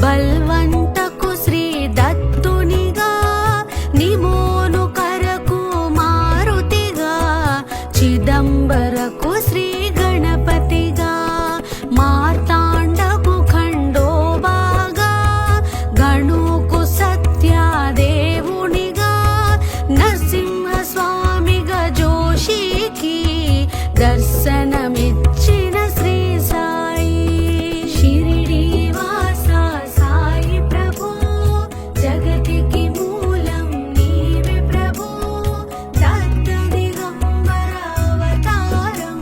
బల్వంతకు శ్రీ దత్తునిగా నిమోను కరకు మారుతిగా చిదంబరకు శ్రీ గణపతిగా మార్తాండకు ఖండోబాగా గణుకు సత్యాదేవునిగా నరసింహస్వామిగా జోషికి దర్శనమిచ్చిన శ్రీ సాయి షిరిడి వాస సాయి ప్రభు జగతికి మూలం నీవే ప్రభు దత్త దిగంబర అవతారం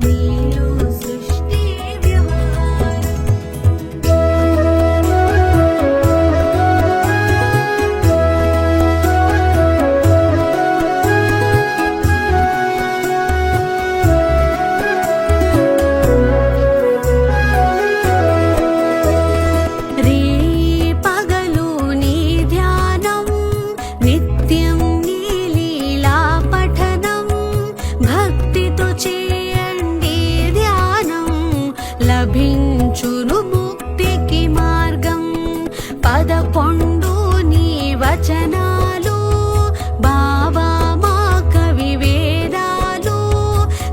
నీలో సృష్టి వ్యవహారం రే పగలు నీ ధ్యానం నిత్యం నీ లీలా పఠనం భక్తితో చేయండి ధ్యానం లభించును ముక్తికి మార్గం 11 నీ వచనాలు బాబా మా కవి వేదాలు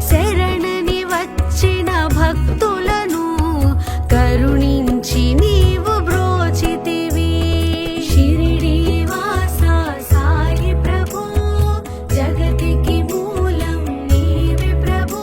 శరణని వచ్చిన భక్తులను కరుణించి నీవు బ్రోచితివి షిరిడి వాస సాయి ప్రభు జగతికి మూలం నీవే ప్రభు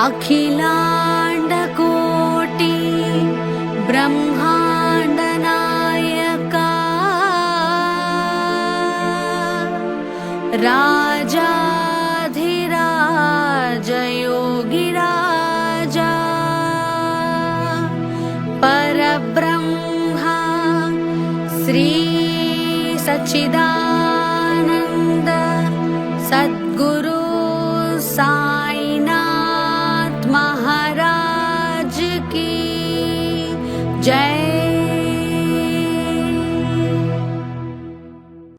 अखिलाण्डकोटि ब्रह्माण्डनायका राजाधिराज योगिराजा परब्रह्मा श्री सच्चिदानन्द सद्गुरु सा